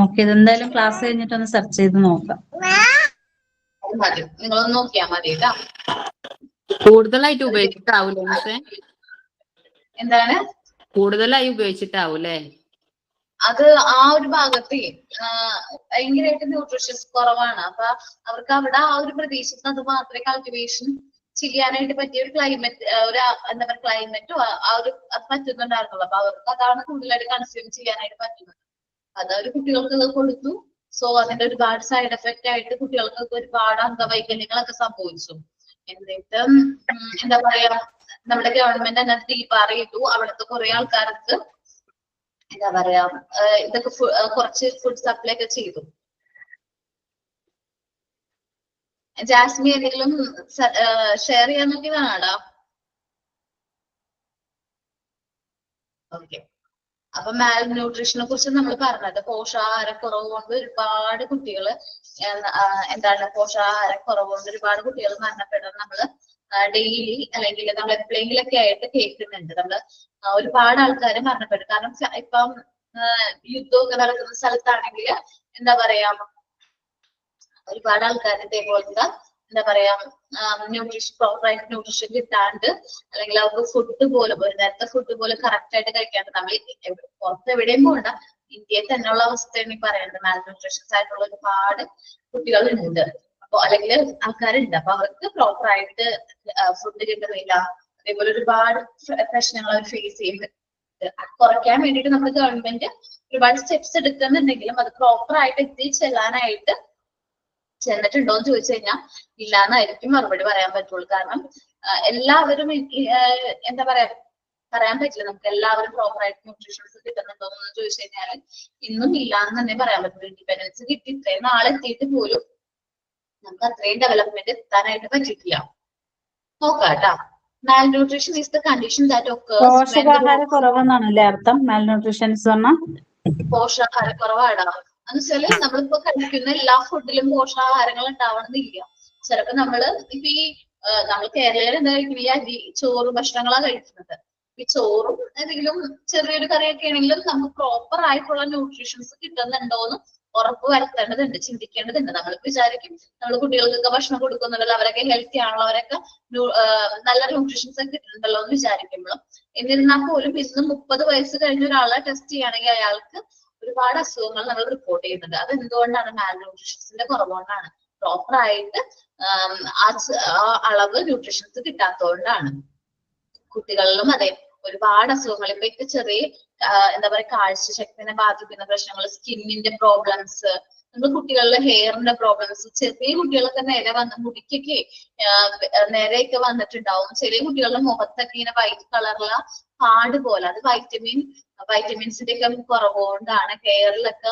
ഓക്കെ, ഇതെന്തായാലും ക്ലാസ് കഴിഞ്ഞിട്ടൊന്ന് സെർച്ച് ചെയ്ത് നോക്കാം. മതി, നിങ്ങളൊന്ന് നോക്കിയാ മതി കേട്ടാ. കൂടുതലായിട്ട് ഉപയോഗിച്ചിട്ടാവൂലേ? എന്താണ്? കൂടുതലായി ഉപയോഗിച്ചിട്ടാവൂലേ? അത് ആ ഒരു ഭാഗത്ത് ഭയങ്കരമായിട്ട് ന്യൂട്രീഷ്യസ് കുറവാണ്. അപ്പൊ അവർക്ക് അവിടെ ആ ഒരു പ്രദേശത്ത് അത് മാത്രമേ കൾട്ടിവേഷൻ ചെയ്യാനായിട്ട് പറ്റിയ ഒരു ക്ലൈമറ്റ്, ഒരു എന്താ പറയുക, ക്ലൈമറ്റോ ആ ഒരു അത് പറ്റുന്നുണ്ടായിരുന്നുള്ളൂ. അപ്പൊ അവർക്ക് അതാണ് കൂടുതലായിട്ട് കൺസ്യൂം ചെയ്യാനായിട്ട് പറ്റുന്നത്. അത് അവർ കുട്ടികൾക്ക് കൊടുത്തു. സോ അതിന്റെ ഒരുപാട് സൈഡ് എഫക്റ്റ് ആയിട്ട് കുട്ടികൾക്കൊക്കെ ഒരുപാട് അംഗവൈകല്യങ്ങളൊക്കെ സംഭവിച്ചു. എന്നിട്ട് എന്താ പറയാ, നമ്മുടെ ഗവൺമെന്റ് അതിനകത്ത് തീപാറിയിട്ടു. അവിടുത്തെ കുറെ ആൾക്കാർക്ക് എന്താ പറയാ, ഇതൊക്കെ കുറച്ച് ഫുഡ് സപ്ലൈ ഒക്കെ ചെയ്തു. ജാസ്മി എന്തെങ്കിലും ഷെയർ ചെയ്യാൻ നോക്കിയതാണോ? ഓക്കെ. അപ്പൊ മാൽ ന്യൂട്രീഷനെ കുറിച്ച് നമ്മൾ പറഞ്ഞത്, പോഷകാഹാരക്കുറവ് കൊണ്ട് ഒരുപാട് കുട്ടികൾ എന്താണ് പോഷകാഹാരക്കുറവ് കൊണ്ട് ഒരുപാട് കുട്ടികൾ മരണപ്പെടുന്നത് നമ്മള് ഡെയിലി അല്ലെങ്കിൽ നമ്മൾ എപ്പോഴെങ്കിലൊക്കെ ആയിട്ട് കേൾക്കുന്നുണ്ട്. നമ്മള് ഒരുപാട് ആൾക്കാർ മരണപ്പെടും. കാരണം ഇപ്പം യുദ്ധമൊക്കെ നടക്കുന്ന സ്ഥലത്താണെങ്കിൽ എന്താ പറയാ, ഒരുപാട് ആൾക്കാർ ഇതേപോലത്തെ എന്താ പറയാ പ്രോപ്പറായിട്ട് ന്യൂട്രീഷൻ കിട്ടാണ്ട്, അല്ലെങ്കിൽ അവർക്ക് ഫുഡ് പോലും ഒരു നേരത്തെ ഫുഡ് പോലും കറക്റ്റ് ആയിട്ട് കഴിക്കാണ്ട്, നമ്മൾ പുറത്ത് എവിടെയും പോകണ്ട, ഇന്ത്യയിൽ തന്നെയുള്ള അവസ്ഥയാണ് ഈ പറയുന്നത്. മാൽന്യൂട്രീഷൻസ് ആയിട്ടുള്ള ഒരുപാട് കുട്ടികളുണ്ട്, അപ്പൊ അല്ലെങ്കിൽ ആൾക്കാരുണ്ട്. അപ്പൊ അവർക്ക് പ്രോപ്പർ ആയിട്ട് ഫുഡ് കിട്ടുന്നില്ല. അതേപോലെ ഒരുപാട് പ്രശ്നങ്ങൾ അവർ ഫേസ് ചെയ്യുന്നുണ്ട്. കുറയ്ക്കാൻ വേണ്ടിയിട്ട് നമ്മുടെ ഗവൺമെന്റ് ഒരുപാട് സ്റ്റെപ്സ് എടുക്കുന്നുണ്ടെങ്കിലും അത് പ്രോപ്പർ ആയിട്ട് എത്തിച്ചെല്ലാനായിട്ട് ചെന്നിട്ടുണ്ടോ എന്ന് ചോദിച്ചു കഴിഞ്ഞാൽ ഇല്ലാന്നായിരിക്കും മറുപടി പറയാൻ പറ്റുള്ളൂ. കാരണം എല്ലാവരും എന്താ പറയാൻ പറ്റില്ല. നമുക്ക് എല്ലാവരും പ്രോപ്പർ ആയിട്ട് ന്യൂട്രീഷൻസ് കിട്ടുന്നുണ്ടോ എന്ന് ചോദിച്ചു കഴിഞ്ഞാൽ ഇന്നും ഇല്ലാന്ന് തന്നെ പറയാൻ പറ്റുള്ളൂ. ഇൻഡിപെൻഡൻസ് കിട്ടി ഇത്രയും നാളെത്തിയിട്ട് പോലും നമുക്ക് അത്രയും ഡെവലപ്മെന്റ് എത്താനായിട്ട് പറ്റിയിട്ടില്ല. നോക്കാട്ടാ. Malnutrition is the condition that occurs പോഷകാഹാര കുറവെന്നാണല്ലേ അർത്ഥം മാൽന്യൂട്രീഷൻസ് പറഞ്ഞാൽ? പോഷകാഹാരക്കുറവാടാ എന്ന് വെച്ചാല് നമ്മളിപ്പോ കഴിക്കുന്ന എല്ലാ ഫുഡിലും പോഷകാഹാരങ്ങൾ ഉണ്ടാവണമെന്നില്ല. ചിലപ്പോ നമ്മള് ഇപ്പൊ ഈ നമ്മൾ കേരളീയർ എന്താ കഴിക്കുന്നത്, ഈ അരി ചോറ് ഭക്ഷണങ്ങളാണ് കഴിക്കുന്നത്. ഈ ചോറും എന്തെങ്കിലും ചെറിയൊരു കറിയൊക്കെ ആണെങ്കിലും നമുക്ക് പ്രോപ്പർ ആയിട്ടുള്ള ന്യൂട്രീഷൻസ് കിട്ടുന്നുണ്ടോന്ന് ഉറപ്പ് വരുത്തേണ്ടതുണ്ട്, ചിന്തിക്കേണ്ടതുണ്ട്. നമ്മൾ വിചാരിക്കും നമ്മൾ കുട്ടികൾക്കൊക്കെ ഭക്ഷണം കൊടുക്കുന്നുണ്ടല്ലോ, അവരൊക്കെ ഹെൽത്തി ആണല്ലോ, അവരൊക്കെ നല്ല ന്യൂട്രീഷൻസ് ഒക്കെ കിട്ടുന്നുണ്ടല്ലോ എന്ന് വിചാരിക്കുമ്പോഴും എന്നിരുന്നാൽ പോലും ഇന്ന് 30 വയസ്സ് കഴിഞ്ഞ ഒരാളെ ടെസ്റ്റ് ചെയ്യുകയാണെങ്കിൽ അയാൾക്ക് ഒരുപാട് അസുഖങ്ങൾ നമ്മൾ റിപ്പോർട്ട് ചെയ്യുന്നുണ്ട്. അത് എന്തുകൊണ്ടാണ്? മാൽന്യൂട്രീഷൻസിന്റെ കുറവുകൊണ്ടാണ്. പ്രോപ്പർ ആയിട്ട് ആ അളവ് ന്യൂട്രീഷൻസ് കിട്ടാത്തതുകൊണ്ടാണ്. കുട്ടികളിലും അതെ ഒരുപാട് അസുഖങ്ങൾ. ഇപ്പൊ ചെറിയ എന്താ പറയാ കാഴ്ചശക്തിനെ ബാധിക്കുന്ന പ്രശ്നങ്ങൾ, സ്കിന്നിന്റെ പ്രോബ്ലംസ്, നമ്മൾ കുട്ടികളിലെ ഹെയറിന്റെ പ്രോബ്ലംസ്, ചെറിയ കുട്ടികളൊക്കെ നേരെ വന്ന് മുടിക്കൊക്കെ നേരെയൊക്കെ വന്നിട്ടുണ്ടാവും. ചെറിയ കുട്ടികളുടെ മുഖത്തൊക്കെ ഇങ്ങനെ വൈറ്റ് കളറുള്ള പാട് പോലെ, അത് വൈറ്റമിൻസിന്റെ ഒക്കെ കുറവുകൊണ്ടാണ്. ഹെയറിലൊക്കെ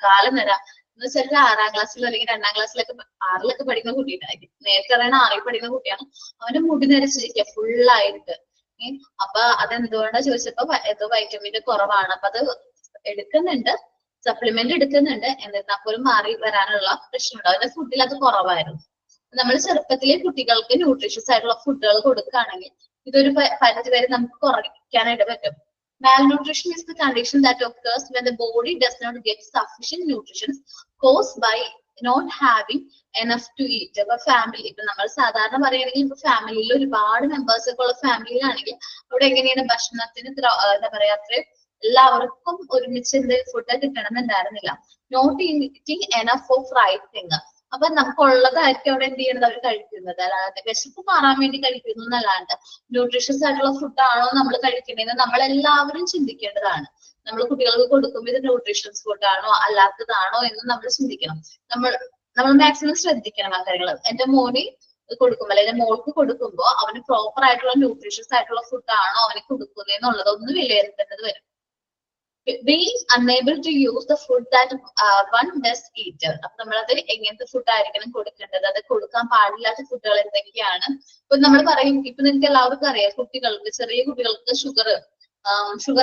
കാലനിര എന്ന് വെച്ചാൽ 6ാം ക്ലാസ്സിലോ അല്ലെങ്കിൽ 2ാം ക്ലാസ്സിലൊക്കെ 6ിലൊക്കെ പഠിക്കുന്ന കുട്ടിയാണ്, നേരത്തെ അറിയണ 6ൽ പഠിക്കുന്ന കുട്ടിയാണ്, അവന്റെ മുടി നരച്ചിരിക്കുക ഫുള്ളായിട്ട്. അപ്പൊ അതെന്തുകൊണ്ടാ ചോദിച്ചപ്പോ ഏതോ വൈറ്റമിന്റെ കുറവാണ്. അപ്പൊ അത് എടുക്കുന്നുണ്ട്, സപ്ലിമെന്റ് എടുക്കുന്നുണ്ട്, എന്നിരുന്നാൽ പോലും മാറി വരാനുള്ള പ്രശ്നമുണ്ട്. അവരുടെ ഫുഡിൽ അത് കുറവായിരുന്നു. നമ്മൾ ചെറുപ്പത്തിലെ കുട്ടികൾക്ക് ന്യൂട്രീഷ്യസ് ആയിട്ടുള്ള ഫുഡുകൾ കൊടുക്കുകയാണെങ്കിൽ ഇതൊരു പരിധി വരെ നമുക്ക് കുറയ്ക്കാനായിട്ട് പറ്റും. Malnutrition is the condition that occurs when the body does not get sufficient nutrition caused by not having enough to eat. അപ്പൊ ഫാമിലി ഇപ്പൊ നമ്മൾ സാധാരണ പറയുകയാണെങ്കിൽ ഇപ്പൊ ഫാമിലിയിൽ ഒരുപാട് മെമ്പേഴ്സ് ഒക്കെ ഉള്ള ഫാമിലിയിലാണെങ്കിൽ അവിടെ എങ്ങനെയാണ് ഭക്ഷണത്തിന് എന്താ പറയാ അത്രയും എല്ലാവർക്കും ഒരുമിച്ച് എന്തെങ്കിലും ഫുഡ് കിട്ടണമെന്നുണ്ടായിരുന്നില്ല. Not eating enough of right thing. അപ്പൊ നമുക്കുള്ളതായിരിക്കും അവിടെ എന്ത് ചെയ്യുന്നത്, അവർ കഴിക്കുന്നത്. അല്ലാതെ വിശപ്പ് മാറാൻ വേണ്ടി കഴിക്കുന്നു എന്നല്ലാണ്ട് ന്യൂട്രീഷ്യസ് ആയിട്ടുള്ള ഫുഡാണോ നമ്മൾ കഴിക്കേണ്ടതെന്ന് നമ്മളെല്ലാവരും ചിന്തിക്കേണ്ടതാണ്. നമ്മൾ കുട്ടികൾക്ക് കൊടുക്കുമ്പോൾ ഇത് ന്യൂട്രീഷ്യസ് ഫുഡാണോ അല്ലാത്തതാണോ എന്ന് നമ്മൾ ചിന്തിക്കണം. നമ്മൾ മാക്സിമം ശ്രദ്ധിക്കണം ആ കാര്യങ്ങൾ. എന്റെ മോന് കൊടുക്കുമ്പോൾ അല്ലെങ്കിൽ മോൾക്ക് കൊടുക്കുമ്പോൾ അവന് പ്രോപ്പർ ആയിട്ടുള്ള ന്യൂട്രീഷ്യസ് ആയിട്ടുള്ള ഫുഡാണോ അവന് കൊടുക്കുന്നതെന്നുള്ളത് ഒന്ന് വിലയിരുത്തേണ്ടത് വരും. Being unable to use the food that one does eat. അപ്പൊ നമ്മളത് എങ്ങനത്തെ ഫുഡ് ആയിരിക്കണം കൊടുക്കേണ്ടത്, അത് കൊടുക്കാൻ പാടില്ലാത്ത ഫുഡുകൾ എന്തൊക്കെയാണ്. ഇപ്പൊ നമ്മൾ പറയും, ഇപ്പൊ നിങ്ങൾക്ക് എല്ലാവർക്കും അറിയാം, കുട്ടികൾക്ക് ചെറിയ കുട്ടികൾക്ക് ഷുഗർ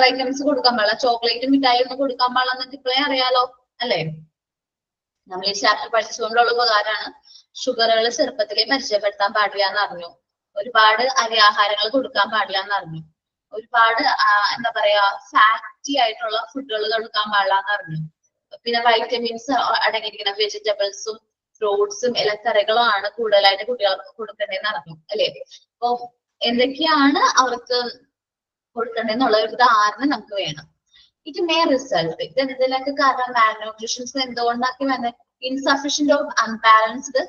ഐറ്റംസ് കൊടുക്കാൻ പാടില്ല, ചോക്ലേറ്റ് മിഠായി ഒന്നും കൊടുക്കാൻ പാടില്ല എന്നൊക്കെ ഇപ്പോഴേ അറിയാലോ അല്ലെ. നമ്മൾ ഈ ചാപ്റ്റർ പഠിച്ചുകൊണ്ടുള്ള ഉപകാരമാണ്. ഷുഗറുകൾ ചെറുപ്പത്തിലേ പരിചയപ്പെടുത്താൻ പാടില്ല എന്ന് അറിഞ്ഞു. ഒരുപാട് അരിയാഹാരങ്ങൾ കൊടുക്കാൻ പാടില്ല എന്ന് അറിഞ്ഞു. ഒരുപാട് എന്താ പറയാ ഫാറ്റി ആയിട്ടുള്ള ഫുഡുകൾ കൊടുക്കാൻ പാടില്ല എന്ന് അറിഞ്ഞു. പിന്നെ വൈറ്റമിൻസ് അടങ്ങിയിരിക്കുന്ന വെജിറ്റബിൾസും ഫ്രൂട്ട്സും ഇലക്കറികളും ആണ് കൂടുതലായിട്ട് കുട്ടികൾക്ക് കൊടുക്കേണ്ടതെന്ന് അറിഞ്ഞു അല്ലെ. അപ്പൊ എന്തൊക്കെയാണ് അവർക്ക് കൊടുക്കേണ്ടതെന്നുള്ള ഒരു ധാരണ നമുക്ക് വേണം. ഇറ്റ് മേ റിസൾട്ട് ഇത് എന്തിനൊക്കെ കാരണം മാൽന്യൂട്രീഷൻസ് എന്തുകൊണ്ടാക്കി വന്നത് ഇൻസഫിഷ്യന്റ് ഓഫ് അൺബാലൻസ്ഡ്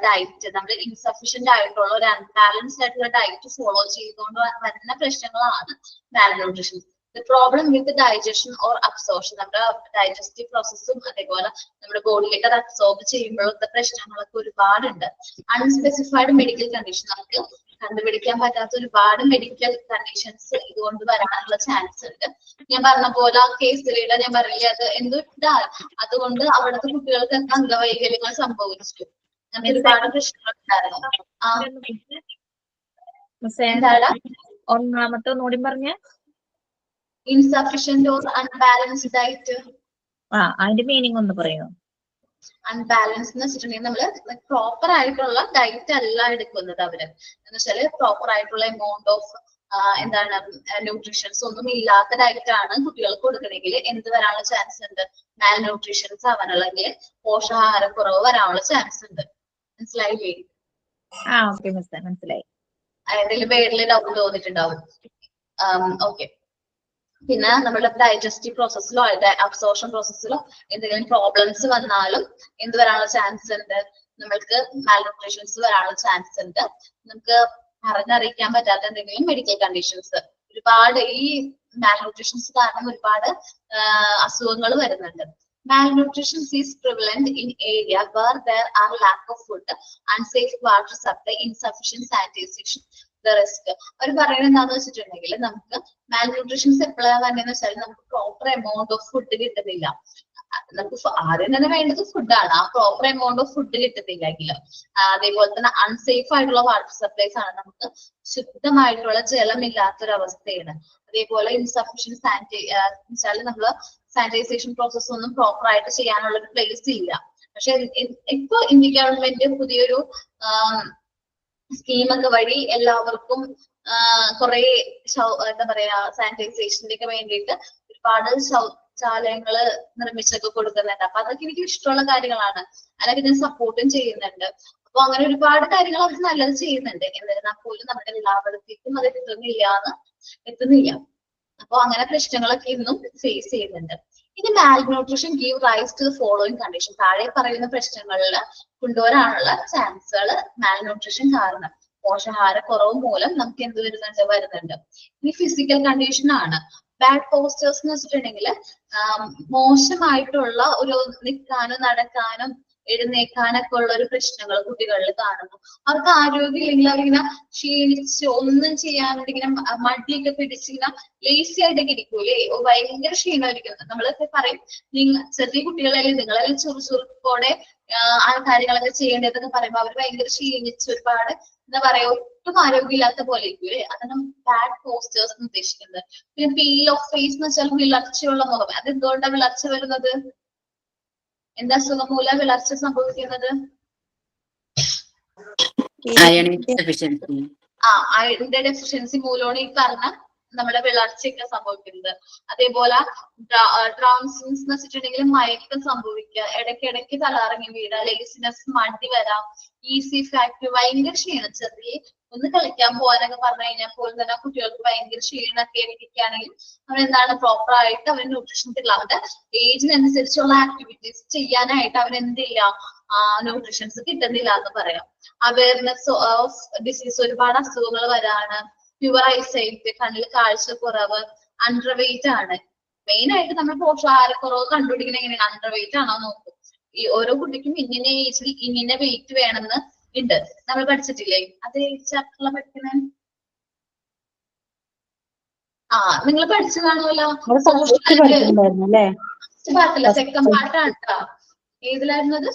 ഡയറ്റ്. നമ്മൾ ഇൻസഫിഷ്യന്റ് ആയിട്ടുള്ള ഒരു അൺബാലൻസ്ഡ് ആയിട്ടുള്ള ഡയറ്റ് ഫോളോ ചെയ്തുകൊണ്ട് വരുന്ന പ്രശ്നങ്ങളാണ് malnutrition. The problem with digestion or absorption, നമ്മുടെ ഡൈജസ്റ്റീവ് പ്രോസസ്സും അതേപോലെ നമ്മുടെ ബോഡിയിലേക്ക് അത് അബ്സോർബ് ചെയ്യുമ്പോഴത്തെ പ്രശ്നങ്ങളൊക്കെ ഒരുപാടുണ്ട്. അൺസ്പെസിഫൈഡ് മെഡിക്കൽ കണ്ടീഷൻ, നമുക്ക് കണ്ടുപിടിക്കാൻ പറ്റാത്ത ഒരുപാട് മെഡിക്കൽ കണ്ടീഷൻസ് ഇതുകൊണ്ട് വരാനുള്ള ചാൻസ് ഉണ്ട്. ഞാൻ പറഞ്ഞ പോലെ ആ കേസിലൂടെ ഞാൻ പറയില്ല, അത് എന്തുകൊണ്ടാ അതുകൊണ്ട് അവിടുത്തെ കുട്ടികൾക്കൊക്കെ അംഗവൈകല്യങ്ങൾ സംഭവിച്ചു. അങ്ങനെ ഒരുപാട് പ്രശ്നങ്ങൾ ഉണ്ടായിരുന്നു. ഒന്നാമത്തെ ഒന്നുകൂടി പറഞ്ഞ ഇൻസഫിഷ്യന്റ് ഓർ അൺബാലൻസ്ഡ് ഡയറ്റ്. അതിന്റെ മീനിങ് ഒന്ന് പറയോ? അൺബാലൻസ് എന്ന് വെച്ചിട്ടുണ്ടെങ്കിൽ നമ്മള് പ്രോപ്പർ ആയിട്ടുള്ള ഡയറ്റ് അല്ല എടുക്കുന്നത്. അവര് എന്ന് വെച്ചാല് പ്രോപ്പർ ആയിട്ടുള്ള എമൗണ്ട് ഓഫ് എന്താണ് ന്യൂട്രീഷൻസ് ഒന്നും ഇല്ലാത്ത ഡയറ്റ് ആണ് കുട്ടികൾക്ക് കൊടുക്കണമെങ്കിൽ എന്ത് വരാനുള്ള ചാൻസ് ഉണ്ട്? മാൽ ന്യൂട്രീഷൻസ് ആവാനുള്ള അല്ലെങ്കിൽ പോഷകാഹാരക്കുറവ് വരാനുള്ള ചാൻസ് ഉണ്ട്. മനസ്സിലായില്ലേ? മനസ്സിലായി. എന്തെങ്കിലും പേരിൽ ഡൗട്ട് തോന്നിട്ടുണ്ടാവും. ഓക്കെ, പിന്നെ നമ്മുടെ ഡൈജസ്റ്റീവ് പ്രോസസ്സിലോ അബ്സോർഷൻ പ്രോസസ്സിലോ എന്തെങ്കിലും പ്രോബ്ലംസ് വന്നാലും എന്ത് വരാനുള്ള ചാൻസ് ഉണ്ട്, നമ്മൾക്ക് മാൽന്യൂട്രീഷൻസ് വരാനുള്ള ചാൻസ് ഉണ്ട്. നമുക്ക് പറഞ്ഞറിയിക്കാൻ പറ്റാത്ത എന്തെങ്കിലും മെഡിക്കൽ കണ്ടീഷൻസ്, ഒരുപാട് ഈ മാൽന്യൂട്രീഷൻസ് കാരണം ഒരുപാട് അസുഖങ്ങൾ വരുന്നുണ്ട്. Malnutrition is prevalent in area where there are lack of food, unsafe water supply, insufficient sanitation. The risk. അവർ പറയുന്നത് എന്താണെന്ന് വെച്ചിട്ടുണ്ടെങ്കിൽ നമുക്ക് മാൽന്യൂട്രീഷൻസ് എപ്പോഴാണ് വന്നതെന്ന് വെച്ചാൽ നമുക്ക് പ്രോപ്പർ എമൗണ്ട് ഓഫ് ഫുഡ് കിട്ടുന്നില്ല. നമുക്ക് ആദ്യം തന്നെ വേണ്ടത് ഫുഡാണ്. ആ പ്രോപ്പർ എമൗണ്ട് ഓഫ് ഫുഡ് കിട്ടുന്നില്ലെങ്കിൽ, അതേപോലെ തന്നെ അൺസേഫ് ആയിട്ടുള്ള വാട്ടർ സപ്ലൈസ് ആണ്, നമുക്ക് ശുദ്ധമായിട്ടുള്ള ജലമില്ലാത്തൊരവസ്ഥയാണ്. അതേപോലെ ഇൻസഫിഷ്യന്റ് വെച്ചാൽ നമ്മള് സാനിറ്റൈസേഷൻ പ്രോസസ് ഒന്നും പ്രോപ്പർ ആയിട്ട് ചെയ്യാനുള്ള ഒരു പ്ലേസ് ഇല്ല. പക്ഷെ ഇപ്പൊ ഇന്ത്യ ഗവൺമെന്റ് പുതിയൊരു സ്കീമൊക്കെ വഴി എല്ലാവർക്കും കുറെ എന്താ പറയാ സാനിറ്റൈസേഷന്റെ ഒക്കെ വേണ്ടിയിട്ട് ഒരുപാട് ശൗചാലയങ്ങള് നിർമ്മിച്ചൊക്കെ കൊടുക്കുന്നുണ്ട്. അപ്പൊ അതൊക്കെ എനിക്ക് ഇഷ്ടമുള്ള കാര്യങ്ങളാണ്, അതൊക്കെ ഞാൻ സപ്പോർട്ടും ചെയ്യുന്നുണ്ട്. അപ്പൊ അങ്ങനെ ഒരുപാട് കാര്യങ്ങൾ അവർ നല്ലത് ചെയ്യുന്നുണ്ട്. എന്നിരുന്നാൽ പോലും നമ്മുടെ എല്ലായിടത്തേക്കും അത് എത്തുന്നില്ല. അപ്പൊ അങ്ങനെ പ്രശ്നങ്ങളൊക്കെ ഇന്നും ഫേസ് ചെയ്യുന്നുണ്ട്. ഇനി malnutrition give rise to the following condition. താഴെ പറയുന്ന പ്രശ്നങ്ങളിൽ കൊണ്ടുവരാനുള്ള ചാൻസുകൾ മാൽന്യൂട്രീഷൻ കാരണം, പോഷകാഹാരക്കുറവ് മൂലം നമുക്ക് എന്ത് വരുന്നുണ്ട്. ഇനി ഫിസിക്കൽ കണ്ടീഷൻ ആണ്. ബാഡ് പോസ്റ്റേഴ്സ് എന്ന് വെച്ചിട്ടുണ്ടെങ്കിൽ മോശമായിട്ടുള്ള ഒരു നിൽക്കാനും നടക്കാനും എഴുന്നേക്കാനൊക്കെ ഉള്ള ഒരു പ്രശ്നങ്ങൾ കുട്ടികളിൽ കാണുന്നു. അവർക്ക് ആരോഗ്യം ഇല്ലെങ്കിൽ അവരിങ്ങനെ ക്ഷീണിച്ച് ഒന്നും ചെയ്യാണ്ട് ഇങ്ങനെ മടിയൊക്കെ പിടിച്ചിങ്ങനെ ലേസി ആയിട്ടൊക്കെ ഇരിക്കൂലേ, ഭയങ്കര ക്ഷീണമായിരിക്കും. നമ്മളൊക്കെ പറയും ചെറിയ കുട്ടികളെല്ലാം നിങ്ങളെല്ലാം ചുറുചുറുക്കോടെ ആ കാര്യങ്ങളൊക്കെ ചെയ്യേണ്ടതെന്നൊക്കെ പറയുമ്പോൾ അവർ ഭയങ്കര ക്ഷീണിച്ച് ഒരുപാട് എന്താ പറയാ ഒട്ടും ആരോഗ്യമില്ലാത്ത പോലെ ഇരിക്കൂലേ. അതാണ് ബാഡ് പോസ്റ്റേഴ്സ് എന്ന് ഉദ്ദേശിക്കുന്നത്. പിന്നെ പീൽ ഓഫ് ഫേസ് എന്ന് വെച്ചാൽ വിളർച്ചയുള്ള മുഖം. അതെന്തുകൊണ്ടാണ് വിളർച്ച വരുന്നത്? എന്താ അസുഖം മൂലം വിളർച്ച സംഭവിക്കുന്നത്? അയണിന്റെ ഡെഫിഷ്യൻസി മൂലമാണ് ഈ പറഞ്ഞ നമ്മുടെ വിളർച്ചയൊക്കെ സംഭവിക്കുന്നത്. അതേപോലെ ട്രാൻസിൻസ് എന്ന് വെച്ചിട്ടുണ്ടെങ്കിൽ മയക്കം സംഭവിക്കുക, ഇടയ്ക്കിടയ്ക്ക് തലകറങ്ങി വീഴുക, ലേസിനെസ്, മടി വരാം, ഈസി ഫാക്ടറി, ഭയങ്കര ക്ഷീണം. ചെറിയ ഒന്ന് കളിക്കാൻ പോകാനൊക്കെ പറഞ്ഞു കഴിഞ്ഞാൽ പോലും തന്നെ കുട്ടികൾക്ക് ഭയങ്കര ക്ഷീണമൊക്കെ ഇരിക്കുകയാണെങ്കിൽ അവരെന്താണ് പ്രോപ്പർ ആയിട്ട് അവർ ന്യൂട്രീഷൻ കിട്ടില്ല. അവരുടെ ഏജിനനുസരിച്ചുള്ള ആക്ടിവിറ്റീസ് ചെയ്യാനായിട്ട് അവരെന്തില്ല, ന്യൂട്രീഷൻസ് കിട്ടുന്നില്ല എന്ന് പറയാം. അവയർനെസ് ഓഫ് ഡിസീസ്, ഒരുപാട് അസുഖങ്ങൾ വരാണ്. പ്യുവർ ഐസൈറ്റ്, കണ്ണിൽ കാഴ്ചക്കുറവ്, അണ്ടർ വെയിറ്റ് ആണ്. മെയിൻ ആയിട്ട് നമ്മൾ പോഷകാഹാരക്കുറവ് കണ്ടുപിടിക്കുന്നത് എങ്ങനെയാണ്? അണ്ടർ വെയിറ്റ് ആണോ നോക്കും. ഈ ഓരോ കുട്ടിക്കും ഇന്ന ഏജിൽ ഇന്ന വെയിറ്റ് വേണമെന്ന് ഉണ്ട്, നമ്മൾ പഠിച്ചിട്ടില്ലേ? അത് ചാപ്റ്ററിൽ പഠിക്കുന്നത് നിങ്ങൾ പഠിച്ചു കാണുമല്ലോ. പാർട്ടില്ല, സെക്കൻഡ് പാർട്ടാണ് കേട്ടോ. ഏതിലായിരുന്നു അത്?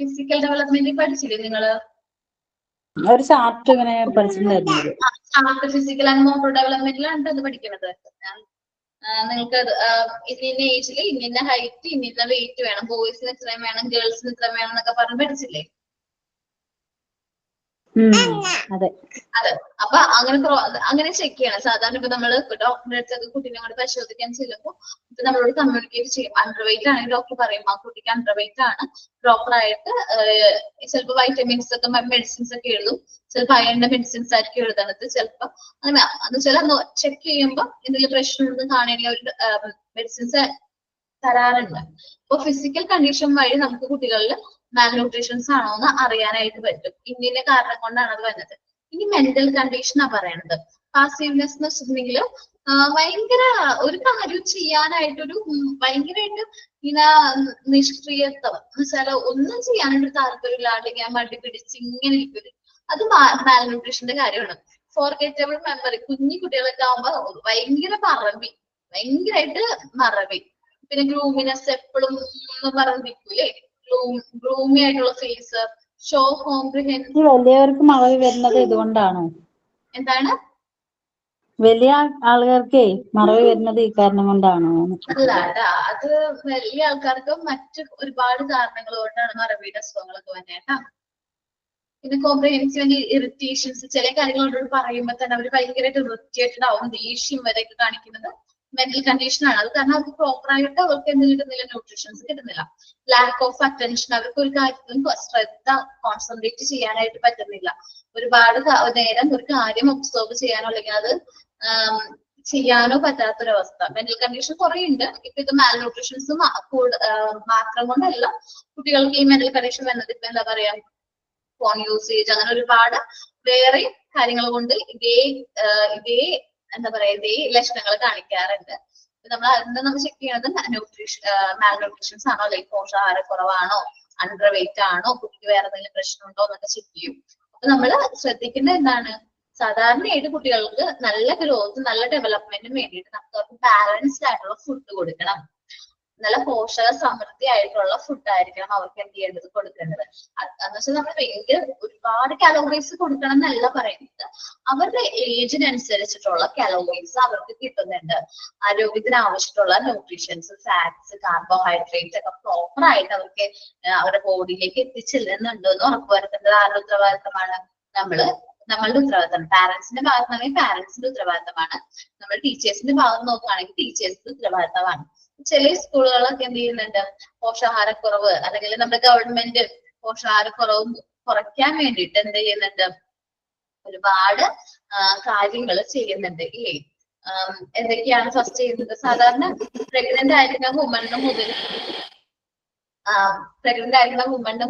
ഫിസിക്കൽ ഡെവലപ്മെന്റ് പഠിച്ചില്ലേ നിങ്ങള്? ഒരു ചാർട്ട് ഇങ്ങനെ പഠിച്ചിട്ടുണ്ടായിരുന്നു. ഫിസിക്കൽ ആൻഡ് മോട്ടോർ ഡെവലപ്മെന്റിലാണ് അത് പഠിക്കുന്നത്. നിങ്ങൾക്ക് ഇന്ന ഏജിൽ ഇന്ന ഹൈറ്റ് ഇന്ന വെയിറ്റ് വേണം, ബോയ്സിന് ഇത്രയും വേണം, ഗേൾസിന് ഇത്രയും വേണം എന്നൊക്കെ പറഞ്ഞ് പഠിച്ചില്ലേ? അതെ. അപ്പൊ അങ്ങനെ ചെക്ക് ചെയ്യണം. സാധാരണ ഇപ്പൊ നമ്മള് ഡോക്ടറിന്റെ അടുത്തൊക്കെ കുട്ടീനെ കൊണ്ട് പരിശോധിക്കാൻ ചെല്ലുമ്പോൾ ഇപ്പൊ നമ്മളോട് കമ്മ്യൂണിക്കേറ്റ് ചെയ്യും. അണ്ടർ വെയിറ്റ് ആണെങ്കിൽ ഡോക്ടർ പറയും ആ കുട്ടിക്ക് അണ്ടർ വെയിറ്റ് ആണ്, പ്രോപ്പർ ആയിട്ട് ചിലപ്പോൾ വൈറ്റമിൻസ് ഒക്കെ മെഡിസിൻസ് ഒക്കെ എഴുതും, ചിലപ്പോൾ അയണിന്റെ മെഡിസിൻസ് ആയിരിക്കും എഴുതണത്, ചിലപ്പോൾ അങ്ങനെ എന്ന് വെച്ചാൽ ചെക്ക് ചെയ്യുമ്പോൾ എന്തെങ്കിലും പ്രശ്നമുണ്ടെന്ന് കാണുകയാണെങ്കിൽ അവർ മെഡിസിൻസ് തരാറുണ്ട്. അപ്പൊ ഫിസിക്കൽ കണ്ടീഷൻ വഴി നമുക്ക് കുട്ടികളിൽ മാൽന്യൂട്രീഷൻസ് ആണോ എന്ന് അറിയാനായിട്ട് പറ്റും. ഇന്ന കാരണം കൊണ്ടാണ് അത് വരുന്നത്. ഇനി മെന്റൽ കണ്ടീഷനാ പറയണത്. പാസീവ്നെസ് എന്ന് വെച്ചിട്ടുണ്ടെങ്കിൽ ഭയങ്കര ഒരു കാര്യം ചെയ്യാനായിട്ടൊരു ഭയങ്കരമായിട്ട് ഇങ്ങനെ നിഷ്ക്രിയത്വം എന്ന് വെച്ചാൽ ഒന്നും ചെയ്യാനായിട്ട് താല്പര്യമില്ല, അല്ലെങ്കിൽ മടി പിടിച്ച് ഇങ്ങനെ ഇരിക്കും. അത് മാൽന്യൂട്രീഷന്റെ കാര്യമാണ്. ഫോർഗെറ്റബിൾ മെമ്മറി, കുഞ്ഞു കുട്ടികളൊക്കെ ആവുമ്പോ ഭയങ്കരമായിട്ട് മറവി. പിന്നെ ഗ്ലൂമിനെസ്, എപ്പോഴും പറഞ്ഞിരിക്കൂലേ, ഗ്ലൂമി ആയിട്ടുള്ള ഫേസ്, ഷോ കോംപ്രിഹെൻഷൻ. വലിയവർക്ക് മറവി വരുന്നത് ഇതുകൊണ്ടാണ്. എന്താണ്? വലിയ ആളുകൾക്ക് മറവി വരുന്നത് ഈ കാരണം കൊണ്ടാണോ? അല്ല, അത് വലിയ ആൾക്കാർക്ക് മറ്റു ഒരുപാട് കാരണങ്ങൾ കൊണ്ടാണ് മറവിയുടെ അസുഖങ്ങളൊക്കെ വന്നേട്ടാ. പിന്നെ കോംപ്രിഹെൻസീവ് ഇറിറ്റേഷൻസ്, ചില കാര്യങ്ങളോട് പറയുമ്പോൾ തന്നെ അവർ ഭയങ്കരമായിട്ട് ഇറിറ്റേറ്റഡ് ആവും, ദേഷ്യം വരെയൊക്കെ കാണിക്കുന്നത് മെന്റൽ കണ്ടീഷൻ ആണ്. അത് കാരണം അവർക്ക് പ്രോപ്പർ ആയിട്ട് അവർക്ക് എന്ത് കിട്ടുന്നില്ല, ന്യൂട്രീഷൻസ് കിട്ടുന്നില്ല. ലാക്ക് ഓഫ് അറ്റൻഷൻ, അവർക്ക് ഒരു കാര്യത്തിലും ശ്രദ്ധ കോൺസെൻട്രേറ്റ് ചെയ്യാനായിട്ട് പറ്റുന്നില്ല. ഒരുപാട് നേരം ഒരു കാര്യം ഒബ്സർവ് ചെയ്യാനോ അല്ലെങ്കിൽ അത് ചെയ്യാനോ പറ്റാത്തൊരവസ്ഥ. മെന്റൽ കണ്ടീഷൻ കുറെ ഉണ്ട്. ഇപ്പൊ ഇത് മാൽ ന്യൂട്രീഷൻസ് മാത്രം കൊണ്ടല്ല കുട്ടികൾക്ക് ഈ മെന്റൽ കണ്ടീഷൻ വരുന്നത്. ഇപ്പൊ എന്താ പറയാ, ഫോൺ യൂസേജ്, അങ്ങനെ ഒരുപാട് വേറെ കാര്യങ്ങൾ കൊണ്ട് ഇതേ എന്താ പറയാ ഇതേ ലക്ഷണങ്ങൾ കാണിക്കാറുണ്ട്. നമ്മൾ അതിന്റെ ചെക്ക് ചെയ്യണത് മാൽ ന്യൂട്രീഷൻസ് ആണോ, അല്ലെങ്കിൽ പോഷകാഹാരക്കുറവാണോ, അണ്ടർ വെയിറ്റ് ആണോ, കുട്ടിക്ക് വേറെ എന്തെങ്കിലും പ്രശ്നമുണ്ടോ എന്നൊക്കെ ചെക്ക് ചെയ്യും. അപ്പൊ നമ്മൾ ശ്രദ്ധിക്കുന്നത് എന്താണ്, സാധാരണയായിട്ട് കുട്ടികൾക്ക് നല്ല ഗ്രോത്ത്, നല്ല ഡെവലപ്മെന്റിന് വേണ്ടിയിട്ട് നമുക്ക് ബാലൻസ്ഡ് ആയിട്ടുള്ള ഫുഡ് കൊടുക്കണം. നല്ല പോഷക സമൃദ്ധി ആയിട്ടുള്ള ഫുഡ് ആയിരിക്കണം അവർക്ക് എന്ത് ചെയ്യേണ്ടത്, കൊടുക്കേണ്ടത്. എന്ന് വെച്ചാൽ നമ്മൾ ഭയങ്കര ഒരുപാട് കാലോറീസ് കൊടുക്കണം എന്നല്ല പറയുന്നത്. അവരുടെ ഏജിനനുസരിച്ചിട്ടുള്ള കാലോറീസ് അവർക്ക് കിട്ടുന്നുണ്ട്. ആരോഗ്യത്തിന് ആവശ്യമുള്ള ന്യൂട്രീഷൻസ്, ഫാറ്റ്സ്, കാർബോഹൈഡ്രേറ്റ് ഒക്കെ പ്രോപ്പർ ആയിട്ട് അവർക്ക് അവരുടെ ബോഡിയിലേക്ക് എത്തിച്ചെല്ലുന്നുണ്ടോ എന്ന് ഉറപ്പുവരുത്തേണ്ടത് ആരുടെ ഉത്തരവാദിത്തമാണ്? നമ്മളുടെ ഉത്തരവാദിത്തമാണ്. പാരന്റ്സിന്റെ ഭാഗത്താണെങ്കിൽ പാരന്റ്സിന്റെ ഉത്തരവാദിത്തമാണ്. നമ്മൾ ടീച്ചേഴ്സിന്റെ ഭാഗത്ത് നോക്കുകയാണെങ്കിൽ ടീച്ചേഴ്സിന്റെ ഉത്തരവാദിത്തമാണ്. ചില സ്കൂളുകളൊക്കെ എന്ത് ചെയ്യുന്നുണ്ട്, പോഷകാഹാരക്കുറവ് അല്ലെങ്കിൽ നമ്മുടെ ഗവൺമെന്റ് പോഷകാഹാരക്കുറവ് കുറയ്ക്കാൻ വേണ്ടിയിട്ട് എന്ത് ചെയ്യുന്നുണ്ട്, ഒരുപാട് കാര്യങ്ങൾ ചെയ്യുന്നുണ്ട് ഇല്ലേ? എന്തൊക്കെയാണ് ഫസ്റ്റ് ചെയ്യുന്നത്? സാധാരണ പ്രഗ്നന്റ് ആയിരിക്കുന്ന വുമണിന്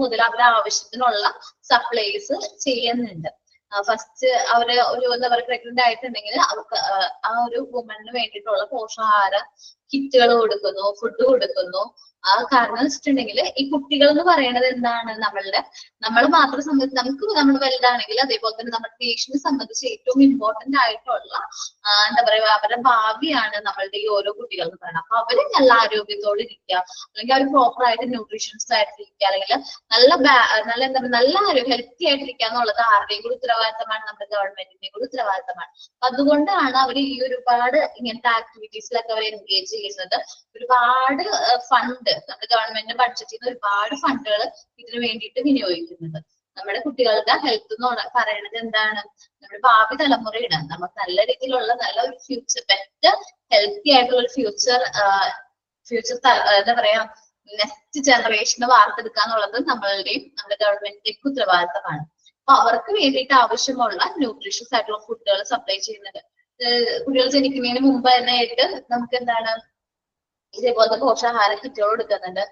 മുതൽ അവരുടെ ആവശ്യത്തിനുള്ള സപ്ലൈസ് ചെയ്യുന്നുണ്ട്. ഫസ്റ്റ് അവര് ഒരു എന്താ പറയുക പ്രഗ്നന്റ് ആയിട്ടുണ്ടെങ്കിൽ അവർക്ക് ആ ഒരു വുമണിന് വേണ്ടിയിട്ടുള്ള പോഷകാഹാര കിറ്റുകൾ കൊടുക്കുന്നു, ഫുഡ് കൊടുക്കുന്നു. ആ കാരണം വെച്ചിട്ടുണ്ടെങ്കിൽ ഈ കുട്ടികൾ എന്ന് പറയുന്നത് എന്താണ്, നമ്മൾ മാത്രം സംബന്ധിച്ച് നമുക്ക് നമ്മൾ വലുതാണെങ്കിൽ അതേപോലെ തന്നെ നമ്മുടെ നേഷനെ സംബന്ധിച്ച് ഏറ്റവും ഇമ്പോർട്ടന്റ് ആയിട്ടുള്ള എന്താ പറയുക അവരുടെ ഭാവിയാണ് നമ്മളുടെ ഈ ഓരോ കുട്ടികൾ എന്ന് പറയുന്നത്. അപ്പൊ അവര് നല്ല ആരോഗ്യത്തോടെ ഇരിക്കുക, അല്ലെങ്കിൽ അവർ പ്രോപ്പർ ആയിട്ട് ന്യൂട്രീഷൻസ് ആയിട്ടിരിക്കുക, അല്ലെങ്കിൽ നല്ല ആരോഗ്യം ഹെൽത്തി ആയിട്ടിരിക്കുക എന്നുള്ളത് ആരുടെയും കൂടി ഉത്തരവാദിത്തമാണ്, നമ്മുടെ ഗവൺമെന്റിന്റെയും കൂടി ഉത്തരവാദിത്തമാണ്. അതുകൊണ്ടാണ് അവർ ഈ ഒരുപാട് ഇങ്ങനത്തെ ആക്ടിവിറ്റീസിലൊക്കെ അവർ എൻഗേജ് ചെയ്യുന്നത്. ഒരുപാട് ഫണ്ട് നമ്മുടെ ഗവൺമെന്റ് ബഡ്ജറ്റിൽ നിന്ന് ഒരുപാട് ഫണ്ടുകൾ ഇതിനു വേണ്ടിയിട്ട് വിനിയോഗിക്കുന്നത്. നമ്മുടെ കുട്ടികളുടെ ഹെൽത്ത് എന്ന് പറയുന്നത് എന്താണ്, നമ്മുടെ ഭാവി തലമുറയാണ്. നമുക്ക് നല്ല രീതിയിലുള്ള നല്ല ഒരു ഫ്യൂച്ചർ, ബെറ്റർ ഹെൽത്തി ആയിട്ടുള്ള ഒരു ഫ്യൂച്ചർ എന്താ പറയാ നെക്സ്റ്റ് ജനറേഷനെ വാർത്തെടുക്കുക എന്നുള്ളത് നമ്മളുടെയും നമ്മുടെ ഗവൺമെന്റിന്റെയും ഉത്തരവാദിത്തമാണ്. അപ്പൊ അവർക്ക് വേണ്ടിയിട്ട് ആവശ്യമുള്ള ന്യൂട്രീഷ്യസ് ആയിട്ടുള്ള ഫുഡുകൾ സപ്ലൈ ചെയ്യുന്നുണ്ട്. കുട്ടികൾ ജനിക്കുന്നതിന് മുമ്പ് തന്നെ ആയിട്ട് നമുക്ക് എന്താണ് ഇതേപോലത്തെ പോഷകാഹാര കിറ്റുകൾ കൊടുക്കുന്നുണ്ട്.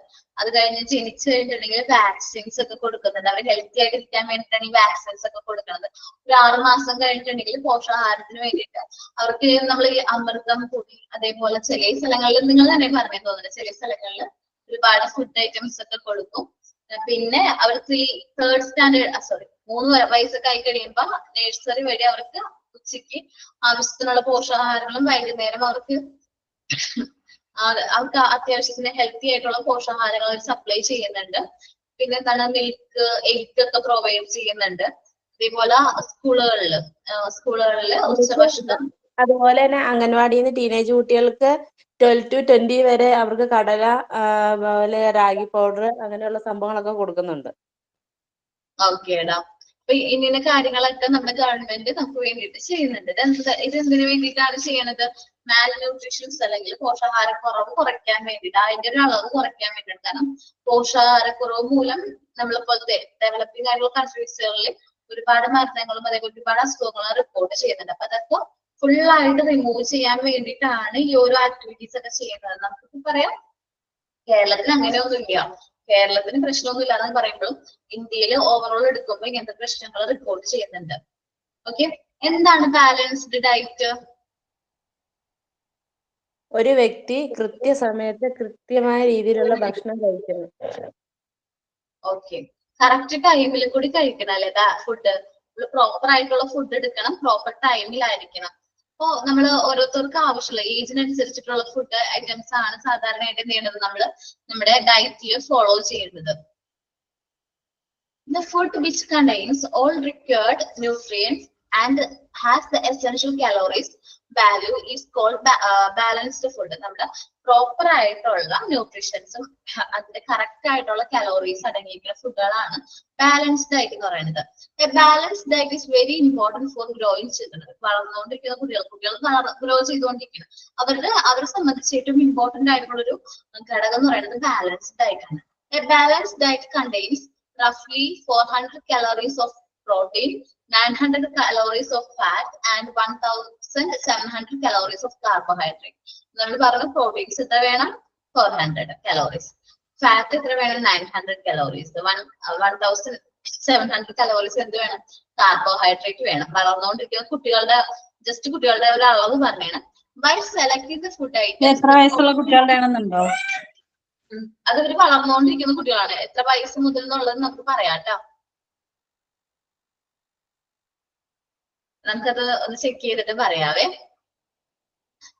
അത് കഴിഞ്ഞ് ജനിച്ചു കഴിഞ്ഞിട്ടുണ്ടെങ്കിൽ വാക്സിൻസ് ഒക്കെ കൊടുക്കുന്നുണ്ട്. അവർ ഹെൽത്തി ആയിട്ട് ഇരിക്കാൻ വേണ്ടിയിട്ടാണ് ഈ വാക്സിൻസ് ഒക്കെ കൊടുക്കുന്നത്. ഒരു 6 മാസം കഴിഞ്ഞിട്ടുണ്ടെങ്കിൽ പോഷകാഹാരത്തിന് വേണ്ടിയിട്ട് അവർക്ക് നമ്മൾ ഈ അമൃതം പൊടി, അതേപോലെ ചില സ്ഥലങ്ങളിൽ നിങ്ങൾ തന്നെ പറഞ്ഞു തോന്നുന്നുണ്ട്, ചില സ്ഥലങ്ങളിൽ ഒരുപാട് ഫുഡ് ഐറ്റംസ് ഒക്കെ കൊടുക്കും. പിന്നെ അവർക്ക് ഈ 3 വയസ്സൊക്കെ ആയി കഴിയുമ്പോ നഴ്സറി വഴി അവർക്ക് ഉച്ചയ്ക്ക് ആവശ്യത്തിനുള്ള പോഷകാഹാരങ്ങളും വൈകുന്നേരം അവർക്ക് അത്യാവശ്യത്തിന് ഹെൽത്തി ആയിട്ടുള്ള പോഷകാഹാരങ്ങൾ അവർ സപ്ലൈ ചെയ്യുന്നുണ്ട്. പിന്നെ എന്താണ് മിൽക്ക്, എഗ് ഒക്കെ പ്രൊവൈഡ് ചെയ്യുന്നുണ്ട്. അതേപോലെ സ്കൂളുകളില് ഉച്ചഭക്ഷണം, അതുപോലെ തന്നെ അംഗൻവാടിയിൽ നിന്ന് ടീനേജ് കുട്ടികൾക്ക് 12 to 20 വരെ അവർക്ക് കടല, അതുപോലെ റാഗി പൗഡർ അങ്ങനെയുള്ള സംഭവങ്ങളൊക്കെ കൊടുക്കുന്നുണ്ട്. ഓക്കേടാ. അപ്പൊ ഇങ്ങനെ കാര്യങ്ങളൊക്കെ നമ്മുടെ ഗവൺമെന്റ് നമുക്ക് വേണ്ടിയിട്ട് ചെയ്യുന്നുണ്ട്. ഇതെന്തിനു വേണ്ടിയിട്ടാണ് ചെയ്യണത്? മാൽ ന്യൂട്രീഷൻസ് അല്ലെങ്കിൽ പോഷകാഹാരക്കുറവ് കുറയ്ക്കാൻ വേണ്ടിയിട്ട്, അതിന്റെ ഒരു അളവ് കുറയ്ക്കാൻ വേണ്ടിയിട്ട്. കാരണം പോഷകാഹാരക്കുറവ് മൂലം നമ്മളിപ്പോഴത്തെ ഡെവലപ്പിംഗ് ആയിട്ടുള്ള കൺട്രീസുകളിൽ ഒരുപാട് മരണങ്ങളും അതേപോലെ ഒരുപാട് അസുഖങ്ങളും റിപ്പോർട്ട് ചെയ്യുന്നുണ്ട്. അപ്പൊ അതൊക്കെ ഫുള്ളായിട്ട് റിമൂവ് ചെയ്യാൻ വേണ്ടിയിട്ടാണ് ഈ ഓരോ ആക്ടിവിറ്റീസ് ഒക്കെ ചെയ്യുന്നത്. നമുക്ക് പറയാം കേരളത്തിൽ അങ്ങനെയൊന്നുമില്ല, കേരളത്തിന് പ്രശ്നമൊന്നും ഇല്ലാന്ന് പറയുമ്പോഴും ഇന്ത്യയിൽ ഓവറോൾ എടുക്കുമ്പോൾ ഇങ്ങനത്തെ പ്രശ്നങ്ങൾ റിപ്പോർട്ട് ചെയ്യുന്നുണ്ട്. ഓക്കെ, എന്താണ് ബാലൻസ്ഡ് ഡയറ്റ്? ഒരു വ്യക്തി കൃത്യസമയത്ത് കൃത്യമായ രീതിയിലുള്ള ഭക്ഷണം കഴിക്കുന്നു. ഓക്കെ, കറക്റ്റ് ടൈമിൽ കൂടി കഴിക്കണം അല്ലേ ഫുഡ്? പ്രോപ്പർ ആയിട്ടുള്ള ഫുഡ് എടുക്കണം, പ്രോപ്പർ ടൈമിലായിരിക്കണം. അപ്പോ നമ്മൾ ഓരോരുത്തർക്ക് ആവശ്യമുള്ള ഏജിനനുസരിച്ചിട്ടുള്ള ഫുഡ് ഐറ്റംസ് ആണ് സാധാരണയായിട്ട് എന്ത് ചെയ്യേണ്ടത്, നമ്മൾ നമ്മുടെ ഡയറ്റിൽ ഫോളോ ചെയ്യുന്നത്. The food which contains all required nutrients and has the essential calories value is called balanced food. നമ്മുടെ പ്രോപ്പർ ആയിട്ടുള്ള ന്യൂട്രീഷൻസും അതിന്റെ കറക്റ്റ് ആയിട്ടുള്ള കലോറീസ് അടങ്ങിയിട്ടുള്ള ഫുഡുകളാണ് ബാലൻസ്ഡ് ഡയറ്റ് എന്ന് പറയുന്നത്. A balanced diet is very important four growing children. വളർന്നുകൊണ്ടിരിക്കുന്ന കുട്ടികൾ ഗ്രോ ചെയ്തുകൊണ്ടിരിക്കണം. അവരെ സംബന്ധിച്ച് ഏറ്റവും ഇമ്പോർട്ടന്റ് ആയിട്ടുള്ള ഒരു ഘടകം എന്ന് പറയുന്നത് ബാലൻസ്ഡ് ഡയറ്റ് ആണ്. എ ബാലൻസ്ഡ് ഡയറ്റ് കണ്ടെയ്ൻസ് റഫ്ലി 400 calories of protein, 900 calories of fat and 1700 calories of carbohydrate. നമ്മൾ പറഞ്ഞ പ്രോട്ടീൻസ് എത്ര വേണം? 400 calories. ഫാറ്റ് എത്ര വേണം? 900 calories. 1700 calories എന്ത് വേണം? കാർബോഹൈഡ്രേറ്റ് വേണം. വളർന്നുകൊണ്ടിരിക്കുന്ന കുട്ടികളുടെ ഒരു അളവ് പറഞ്ഞാണ്. By selecting the food items, എത്ര വയസ്സുള്ള കുട്ടികളുടെ ആണെന്നുണ്ടോ? അത് ഇവര് വളർന്നുകൊണ്ടിരിക്കുന്ന കുട്ടികളാണ്. എത്ര വയസ്സ് മുതൽ എന്നുള്ളത് നമുക്ക് പറയാം കേട്ടോ. നമുക്കത് ഒന്ന് ചെക്ക് ചെയ്തിട്ട് പറയാവേ.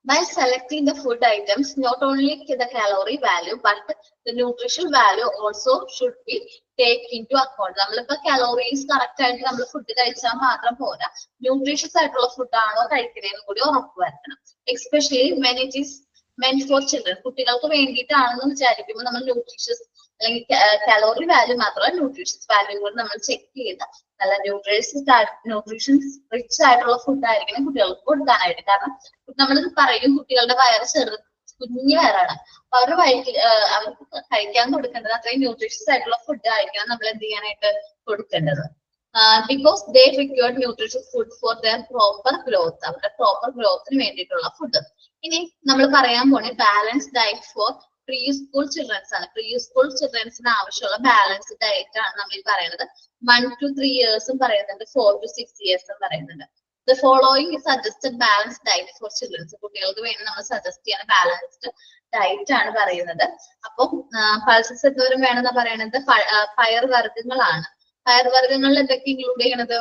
By selecting the food items, not only the calorie value but the nutritional value also should be taken into account. നമ്മളിപ്പോ കലോറീസ് കറക്റ്റ് ആയിട്ട് നമ്മൾ ഫുഡ് കഴിച്ചാൽ മാത്രം പോരാ, ന്യൂട്രീഷ്യസ് ആയിട്ടുള്ള ഫുഡാണോ കഴിക്കുന്നതെന്ന് കൂടി ഉറപ്പുവരുത്തണം. Especially when it is meant for children. കുട്ടികൾക്ക് വേണ്ടിയിട്ടാണെന്ന് വിചാരിക്കുമ്പോൾ നമ്മൾ ന്യൂട്രീഷ്യസ് അല്ലെങ്കിൽ കലോറി വാല്യൂ മാത്രമല്ല ന്യൂട്രീഷ്യസ് വാല്യൂ കൂടി നമ്മൾ ചെക്ക് ചെയ്ത് നല്ല ന്യൂട്രീഷൻസ് റിച്ച് ആയിട്ടുള്ള ഫുഡ് ആയിരിക്കണം കുട്ടികൾക്ക് കൊടുക്കാനായിട്ട്. കാരണം നമ്മൾ പറയും കുട്ടികളുടെ വയറ് കുഞ്ഞു വയറാണ്. അപ്പൊ അവരുടെ വയറ്റിൽ അവർക്ക് കഴിക്കാൻ കൊടുക്കേണ്ടത് അത്രയും ന്യൂട്രീഷ്യസ് ആയിട്ടുള്ള ഫുഡ് ആയിരിക്കണം നമ്മൾ എന്ത് ചെയ്യാനായിട്ട് കൊടുക്കേണ്ടത്. Because they required nutritious food for there proper growth. അവരുടെ പ്രോപ്പർ ഗ്രോത്തിന് വേണ്ടിയിട്ടുള്ള ഫുഡ്. ഇനി നമ്മൾ പറയാൻ പോണേ balance diet four pre school children's ആണ്. പ്രീ സ്കൂൾ ചിൽഡ്രൻസിന് ആവശ്യമുള്ള ബാലൻസ് ഡയറ്റ് ആണ് നമ്മൾ ഈ പറയുന്നത്. 1 to 3 years പറയുന്നുണ്ട്, 4 to 6 years പറയുന്നുണ്ട്. The following is suggested balanced diet for children. കുട്ടികൾക്ക് വേണ്ടി നമ്മൾ സജസ്റ്റ് ചെയ്യുന്ന ബാലൻസ്ഡ് ഡയറ്റ് ആണ് പറയുന്നത്. അപ്പം പൾസസ് എന്തോരം വേണമെന്ന് പറയുന്നത് പയർവർഗ്ഗങ്ങളാണ്. പയർവർഗ്ഗങ്ങളിൽ എന്തൊക്കെ ഇൻക്ലൂഡ് ചെയ്യണത്?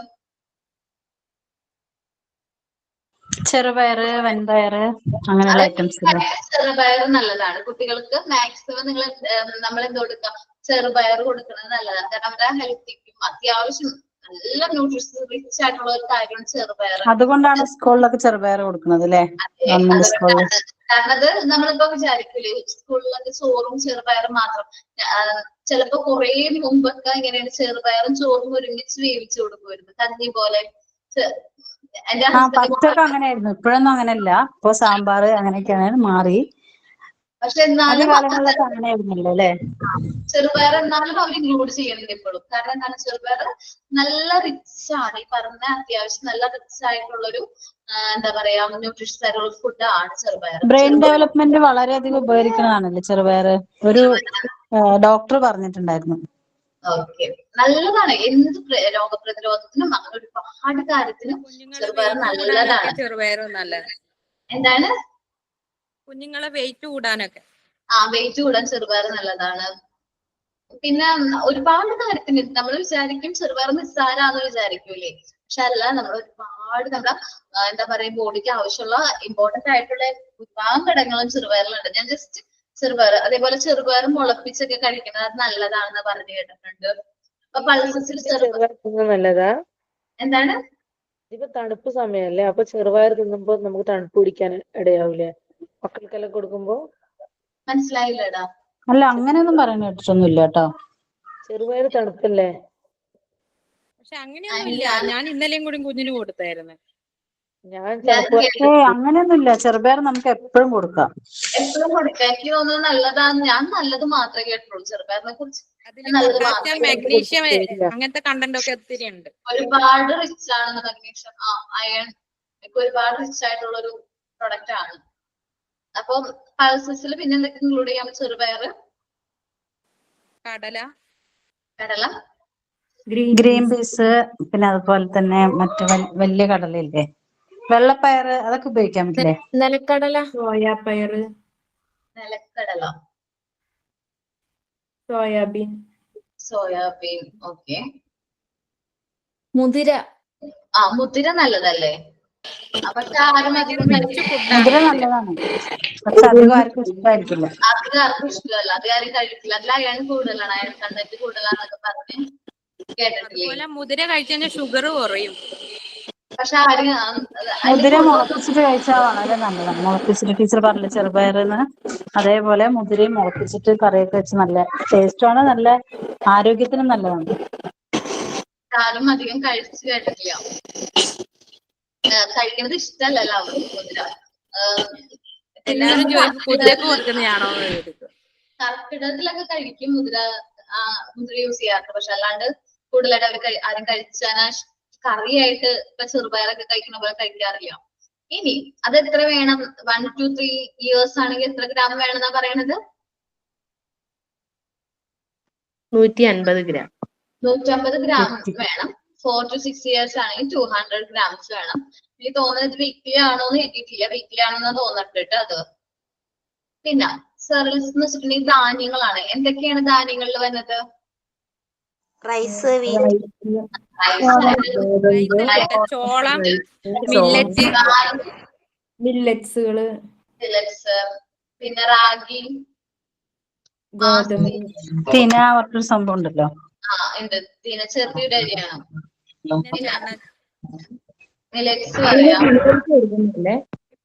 ചെറുപയറ്, വൻപയറ്, അങ്ങനെയുള്ള ഐറ്റംസ്. ചെറുപയർ നല്ലതാണ് കുട്ടികൾക്ക്. മാക്സിമം നമ്മൾ എന്ത് കൊടുക്കാം? ചെറുപയർ കൊടുക്കുന്നത് നല്ലതാണ്. കാരണം അവരുടെ ഹെൽത്തിക്കും അത്യാവശ്യം നല്ല ന്യൂട്രീഷൻ റിച്ച് ആയിട്ടുള്ള ഒരു കാര്യമാണ് ചെറുപയർ. അതുകൊണ്ടാണ് സ്കൂളിലൊക്കെ ചെറുപയർ കൊടുക്കുന്നത് അല്ലേ? കാരണം അത് നമ്മളിപ്പോ വിചാരിക്കില്ലേ സ്കൂളിലൊക്കെ ചോറും ചെറുപയറും മാത്രം. ചിലപ്പോ കുറെ മുമ്പൊക്കെ ഇങ്ങനെയാണ് ചെറുപയറും ചോറും ഒരുമിച്ച് വേവിച്ചു കൊടുക്കുമായിരുന്നു, കഞ്ഞി പോലെ. പച്ചൊക്കെ അങ്ങനെയായിരുന്നു, ഇപ്പോഴൊന്നും അങ്ങനെയല്ല. ഇപ്പൊ സാമ്പാർ അങ്ങനെയൊക്കെയാണ് മാറി. പക്ഷെ എന്നാലും അങ്ങനെയായിരുന്നല്ലോ അല്ലെ? ചെറുപയർ എന്നാലും അവർ ഇൻക്ലൂഡ് ചെയ്യുന്നുണ്ട് ഇപ്പോഴും. കാരണം എന്താണ്? ചെറുപയർ നല്ല റിച്ച് ആണ്. ഈ പറഞ്ഞ അത്യാവശ്യം നല്ല റിച്ച് ആയിട്ടുള്ളൊരു എന്താ പറയാ ന്യൂട്രീഷ്യസ് ആയിട്ടുള്ള ഫുഡ് ആണ് ചെറുപയർ. ബ്രെയിൻ ഡെവലപ്മെന്റ് വളരെയധികം ഉപകരിക്കുന്നതാണല്ലേ ചെറുപയർ? ഒരു ഡോക്ടർ പറഞ്ഞിട്ടുണ്ടായിരുന്നു. ഓക്കെ, നല്ലതാണ്. എന്ത് രോഗപ്രതിരോധത്തിനും അങ്ങനെ ഒരുപാട് കാര്യത്തിനും ചെറുപയർ നല്ലതാണ്. ചെറുപയറും നല്ലതാണ്. എന്താണ്? കുഞ്ഞുങ്ങളെ വെയിറ്റ് കൂടാനൊക്കെ. വെയിറ്റ് കൂടാൻ ചെറുപയർ നല്ലതാണ്. പിന്നെ ഒരുപാട് കാര്യത്തിന് നമ്മൾ വിചാരിക്കും ചെറുപയർ നിസ്സാരാന്ന് വിചാരിക്കൂലേ? പക്ഷെ അല്ല, നമ്മൾ ഒരുപാട് നമ്മുടെ എന്താ പറയാ ബോഡിക്ക് ആവശ്യമുള്ള ഇമ്പോർട്ടന്റ് ആയിട്ടുള്ള ഒരുപാട് ഘടകങ്ങളും ചെറുപയറിലുണ്ട്. ഞാൻ ജസ്റ്റ് ചെറുപയർ, അതേപോലെ ചെറുപയർ മുളപ്പിച്ചൊക്കെ കഴിക്കുന്നത് അത് നല്ലതാണെന്ന് പറഞ്ഞു കേട്ടിട്ടുണ്ട്. അപ്പൊ പൾസസിൽ ചെറുപയർ നല്ലതാ. എന്താണ്? ഇപ്പൊ തണുപ്പ് സമയല്ലേ, അപ്പൊ ചെറുപയർ തിന്നുമ്പോ നമുക്ക് തണുപ്പ് പിടിക്കാൻ ഇടയാവൂലേ മക്കൾക്കെല്ലാം കൊടുക്കുമ്പോ? മനസ്സിലായില്ലടാ. അല്ല, അങ്ങനെയൊന്നും പറയാൻ കേട്ടിട്ടൊന്നുമില്ല കേട്ടോ. ചെറുപയർ തണുപ്പല്ലേ? പക്ഷെ അങ്ങനെയൊന്നുമില്ല. ഞാൻ ഇന്നലെയും കൂടി കുഞ്ഞിന് കൊടുത്തായിരുന്നു. അങ്ങനെയൊന്നുമില്ല, ചെറുപയർ നമുക്ക് എപ്പോഴും കൊടുക്കാം. എപ്പോഴും കൊടുക്കാം. എനിക്ക് തോന്നുന്നത് നല്ലതാണ്. ഞാൻ നല്ലത് മാത്രമേ കേട്ടുള്ളൂ ചെറുപയറിനെ കുറിച്ച്. മാഗ്നീഷ്യം അങ്ങനത്തെ കണ്ടന്റ് ഒക്കെ ഒത്തിരി ഉണ്ട്. ഒരുപാട് റിച്ച് ആണ് മാഗ്നീഷ്യം, അയൺ ഒക്കെ ഒരുപാട് റിച്ച് ആയിട്ടുള്ള ഒരു പ്രൊഡക്റ്റ് ആണ്. അപ്പം പൾസസിൽ പിന്നെ എന്തൊക്കെ ഇൻക്ലൂഡ് ചെയ്യാം? ചെറുപയർ, കടല, ഗ്രീൻ പീസ്, പിന്നെ അതുപോലെ തന്നെ മറ്റു വലിയ കടലയില്ലേ, വെള്ളപ്പയറ്, അതൊക്കെ ഉപയോഗിക്കാൻ പറ്റില്ലേ? നിലക്കടല, സോയാപ്പയർ, നിലക്കടല, സോയാബീൻ, ഓക്കെ. മുതിര. മുതിര നല്ലതല്ലേ? പക്ഷെ ആരും മുതിര നല്ലതാണ്, പക്ഷെ അധികം ആർക്കും ഇഷ്ടമായിരിക്കില്ല. അധികം ആർക്കും ഇഷ്ടമല്ല, അത് ആരും കഴിക്കില്ല. അതിൽ അയൺ കൂടുതലാണ്, അയൺ കണ്ടന്റ് കൂടുതലാന്നൊക്കെ പറഞ്ഞ് കേട്ടിട്ടില്ലേ? മുതിര കഴിച്ചു കഴിഞ്ഞാൽ ഷുഗർ കുറയും. പക്ഷെ ആര് മുതിര മുളപ്പിച്ചിട്ട് കഴിച്ചാൽ വളരെ നല്ലതാണ്. മുളപ്പിച്ചിട്ട് ടീച്ചർ പറഞ്ഞില്ല ചെറുപയറെന്ന്, അതേപോലെ മുതിരയും മുളപ്പിച്ചിട്ട് കറിയൊക്കെ വെച്ച് നല്ല ടേസ്റ്റുമാണ്, നല്ല ആരോഗ്യത്തിനും നല്ലതാണ്. ആരും അധികം കഴിച്ചു കേട്ടിട്ടില്ല. കഴിക്കുന്നത് ഇഷ്ടമല്ല എല്ലാവർക്കും മുതിര. എല്ലാരും ചോദിക്കും കുതിരക്ക് കൊടുക്കുന്നതാണോ എന്ന് ചോദിക്കും. കർക്കിടകത്തിലൊക്കെ കഴിക്കും മുതിര, മുതിര യൂസ് ചെയ്യാറുണ്ട്. പക്ഷെ അല്ലാണ്ട് കൂടുതലായിട്ട് അവർ ആരും കഴിച്ചാൽ കറിയായിട്ട് ഇപ്പൊ ചെറുപയറൊക്കെ കഴിക്കുന്ന പോലെ കഴിക്കാറില്ല. ഇനി അത് എത്ര വേണം? 1 to 3 years ആണെങ്കിൽ എത്ര ഗ്രാം വേണമെന്നാ പറയണത്? 150 ഗ്രാം. 150 ഗ്രാം വേണം. 4 to 6 years ആണെങ്കിൽ 200 grams വേണം. എനിക്ക് തോന്നുന്നത് വീക്ക്ലി ആണോന്ന് കിട്ടിയിട്ടില്ല, വീക്ക്ലി ആണോന്ന് തോന്നിട്ടിട്ട് അത്. പിന്നെ സെറിയൽസ് എന്ന് വെച്ചിട്ടുണ്ടെങ്കിൽ ധാന്യങ്ങളാണ്. എന്തൊക്കെയാണ് ധാന്യങ്ങളിൽ വരുന്നത്? റൈസ്, ചോളം, മില്ലറ്റ്, മില്ലറ്റ്സുകള്, പിന്നെ റാഗി, തിന പറഞ്ഞൊരു സംഭവം ഉണ്ടല്ലോ. ഉണ്ട്. തിന ചെറുതിയുടെ അരിയാണ്. പിന്നെ മില്ലറ്റ്സ്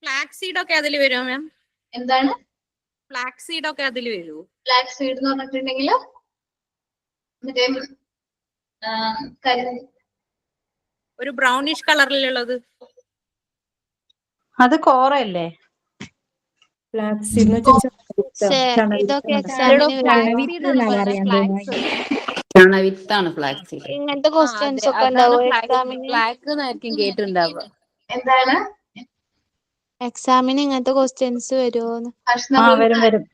ഫ്ലാക്സ് സീഡ് ഒക്കെ അതിൽ വരുമോ മാം? എന്താണ് ഫ്ലാക്സ് സീഡ് ഒക്കെ അതിൽ വരുമോ? ഫ്ലാക്സ് സീഡ് എന്ന് പറഞ്ഞിട്ടുണ്ടെങ്കിൽ മറ്റേ ഒരു ബ്രൗണിഷ് കളറിലുള്ളത്, അത് കോറയല്ലേ? ചണവിത്താണ് ഫ്ലാക്സ് സീഡ്. ഇങ്ങനത്തെ ക്വസ്റ്റ്യൻസ് ഒക്കെ ഉണ്ടാവും എക്സാമിന്. ബ്ലാക്ക് എന്നായിരിക്കും കേട്ടിട്ടുണ്ടാവുക. എന്താണ് എക്സാമിന് ഇങ്ങനത്തെ ക്വസ്റ്റ്യൻസ് വരുമോന്ന്? വരും വരും.